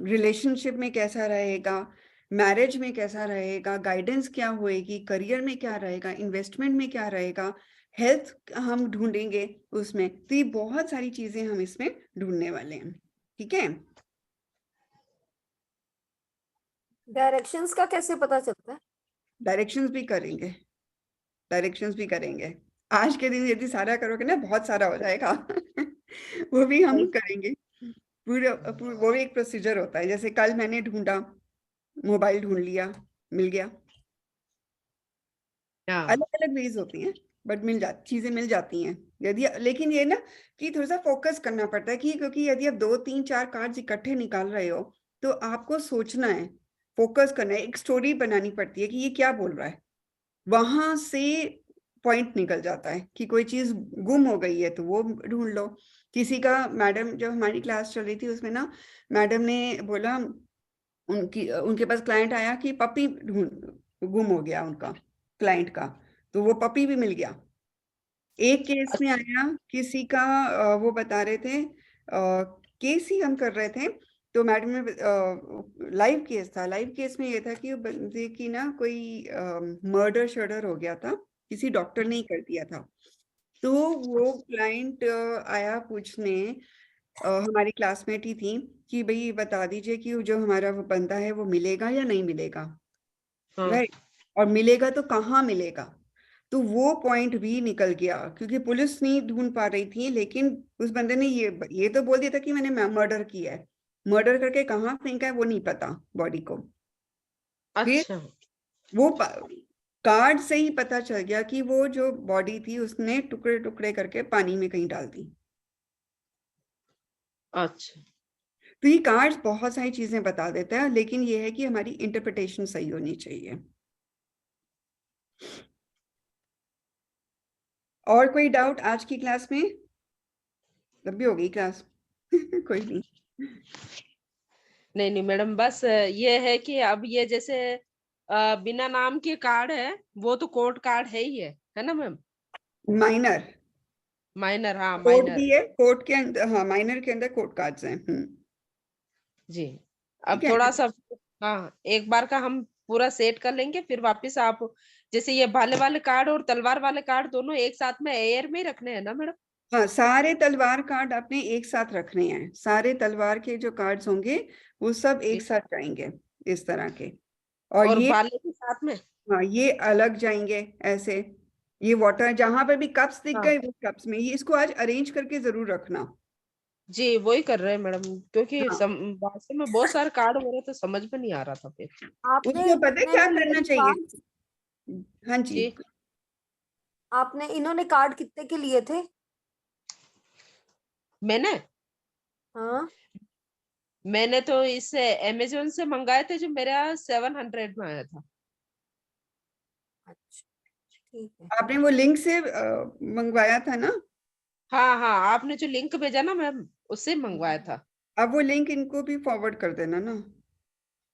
रिलेशनशिप में कैसा रहेगा, मैरिज में कैसा रहेगा, गाइडेंस क्या होएगी, करियर में क्या रहेगा, इन्वेस्टमेंट में क्या रहेगा, हेल्थ हम ढूंढेंगे उसमें, तो ये बहुत सारी चीजें हम इसमें ढूंढने वाले हैं, ठीक है। डायरेक्शंस का कैसे पता चलता है? डायरेक्शंस भी करेंगे, डायरेक्शंस भी करेंगे, आज के दिन यदि सारा करोगे ना बहुत सारा हो जाएगा वो भी हम करेंगे, वो भी एक प्रोसीजर होता है, जैसे कल मैंने ढूंढा, मोबाइल ढूंढ लिया, मिल गया, हाँ। अलग अलग वेज होती हैं, बट चीजें मिल जाती हैं यदि, लेकिन ये ना कि थोड़ा सा फोकस करना पड़ता है, कि क्योंकि यदि आप 2 3 4 कार्ड्स इकट्ठे निकाल रहे हो, तो आपको सोचना है, फोकस करना है, एक स्टोरी बनानी पड़ती है कि ये क्या बोल रहा है, वहां से पॉइंट निकल जाता है कि कोई चीज गुम हो गई है तो वो ढूंढ लो। किसी का, मैडम जब हमारी क्लास चल रही थी उसमें ना, मैडम ने बोला, उनके पास क्लाइंट आया कि पपी ढूंढ गुम हो गया उनका क्लाइंट का, तो वो पपी भी मिल गया। एक केस में अच्छा। आया किसी का, वो बता रहे थे, केस ही हम कर रहे थे, तो मैडम ने, लाइव केस था, लाइव केस में ये था कि बंदे की ना कोई मर्डर शर्डर हो गया था, किसी डॉक्टर ने ही कर दिया था। तो वो क्लाइंट आया पूछने, हमारी क्लासमेट ही थी, कि भाई बता दीजिए कि जो हमारा वो बंदा है वो मिलेगा या नहीं मिलेगा, हाँ। राइट, और मिलेगा तो कहाँ मिलेगा। तो वो पॉइंट भी निकल गया, क्योंकि पुलिस नहीं ढूंढ पा रही थी, लेकिन उस बंदे ने ये तो बोल दिया था कि मैंने मर्डर किया है, मर्डर करके कहाँ फेंका है वो नहीं पता बॉडी को। फिर अच्छा। वो कार्ड से ही पता चल गया कि वो जो बॉडी थी उसने टुकड़े टुकड़े करके पानी में कहीं डाल दी। अच्छा। तो ये कार्ड्स बहुत सारी चीजें बता देता है, लेकिन ये है कि हमारी इंटरप्रिटेशन सही होनी चाहिए। और कोई डाउट आज की क्लास में? लंबी हो गई क्लास कोई नहीं। नहीं नहीं मैडम, बस ये है कि अब ये जैसे बिना नाम के कार्ड है, वो तो कोर्ट कार्ड है ही है ना मैम? माइनर, माइनर, हाँ कोड माइनर भी है, कोड के अंदर, हाँ माइनर के अंदर कोड कार्ड्स हैं। जी। अब ठीक है। थोड़ा सा, हाँ एक बार का हम पूरा सेट कर लेंगे, फिर वापस आप जैसे ये भाले वाले कार्ड और तलवार वाले कार्ड दोनों एक साथ में एयर में ही रखने हैं ना मैडम? हाँ, सारे तलवार कार्ड आपने एक साथ रखने हैं, सारे तलवार के जो कार्ड्स होंगे वो सब एक जी। साथ जाएंगे इस तरह के। और और ये, भाले के साथ में? हाँ ये अलग जाएंगे ऐसे। ये वाटर जहां पर भी कप्स दिख हाँ गए वो कप्स में, ये इसको आज अरेंज करके जरूर रखना। जी, वही कर रहे हैं मैडम, क्योंकि हाँ, वास्तव में बहुत सारे कार्ड हो रहे तो समझ में नहीं आ रहा था फिर। आपने उसको पता है कितने क्या में लिए करना थे चाहिए। कार्ड? हाँ जी। जी, आपने, इन्होंने कार्ड कितने के लिए थे? मैंने हाँ, मैंने तो इससे अमेजोन से मंगाए थे, जो मेरा 700 में आया था। अच्छा, ठीक है। आपने वो लिंक से मंगवाया था ना। हाँ हाँ, आपने जो लिंक भेजा ना मैम, उससे मंगवाया था। अब वो लिंक इनको भी फॉरवर्ड कर देना ना,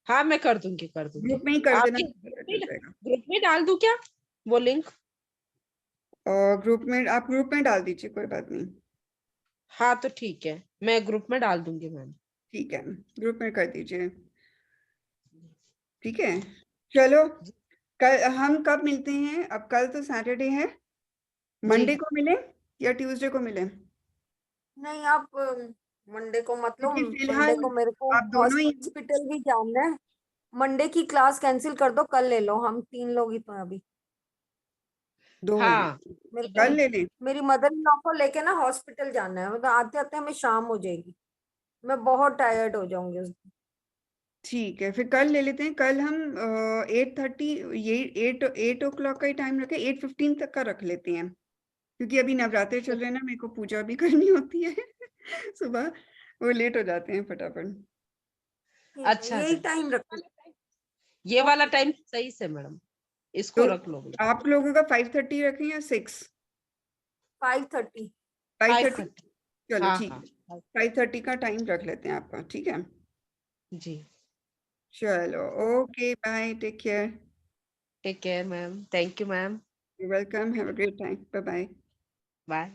हाँ मैं कर दूंगी, कर दूंगी। ग्रुप में ही कर देना, आपके पता चल जाएगा। ग्रुप में डाल दूं क्या वो लिंक? और ग्रुप में, आप ग्रुप में डाल दीजिए, कोई बात नहीं। हाँ तो ठीक है, मैं ग्रुप में डाल दूंगी मैम। ठीक है, ग्रुप में कर दीजिए। ठीक है, चलो। कल हम कब मिलते हैं? अब कल तो सैटरडे है, जी मंडे को मिले या ट्यूसडे को मिले? नहीं, आप मंडे को मत लो। क्योंकि मंडे फिलहाल को मेरे को आप दोनों ही, हॉस्पिटल भी जाना है। मंडे की क्लास कैंसिल कर दो, कल ले लो, हम 3 लोग ही तो हैं अभी। दो हैं, हाँ मेरे ठीक को, है। कल ले लें। मेरी मदर इन लॉ को लेके ना हॉस्पिटल जाना है, मतलब आते आते हमें शाम हो जाएगी। मैं बहुत टायर्ड हो जाऊंगी उस दिन। ठीक है, फिर कल ले लेते हैं। कल हम 8:30, ये 8 o'clock का ही टाइम रखें, 8:15 तक का रख लेते हैं। क्योंकि अभी नवरात्रे चल रहे हैं ना, मेरे को पूजा भी करनी होती है सुबह, वो लेट हो जाते हैं फटाफट। ठीक है, अच्छा यही अच्छा, टाइम रखो। ये वाला ओके, टाइम सही से मैडम, इसको तो रख लो। आप लोगों का 5:30 रखें या 6? 5:30। 5:30, 5:30। चलो हाँ ठीक हाँ है। 5:30 का टाइम रख लेते हैं आपका, ठीक है। जी। चलो, okay, bye, take care. Take care ma'am, thank you ma'am. You welcome, have a great time, bye bye. Bye.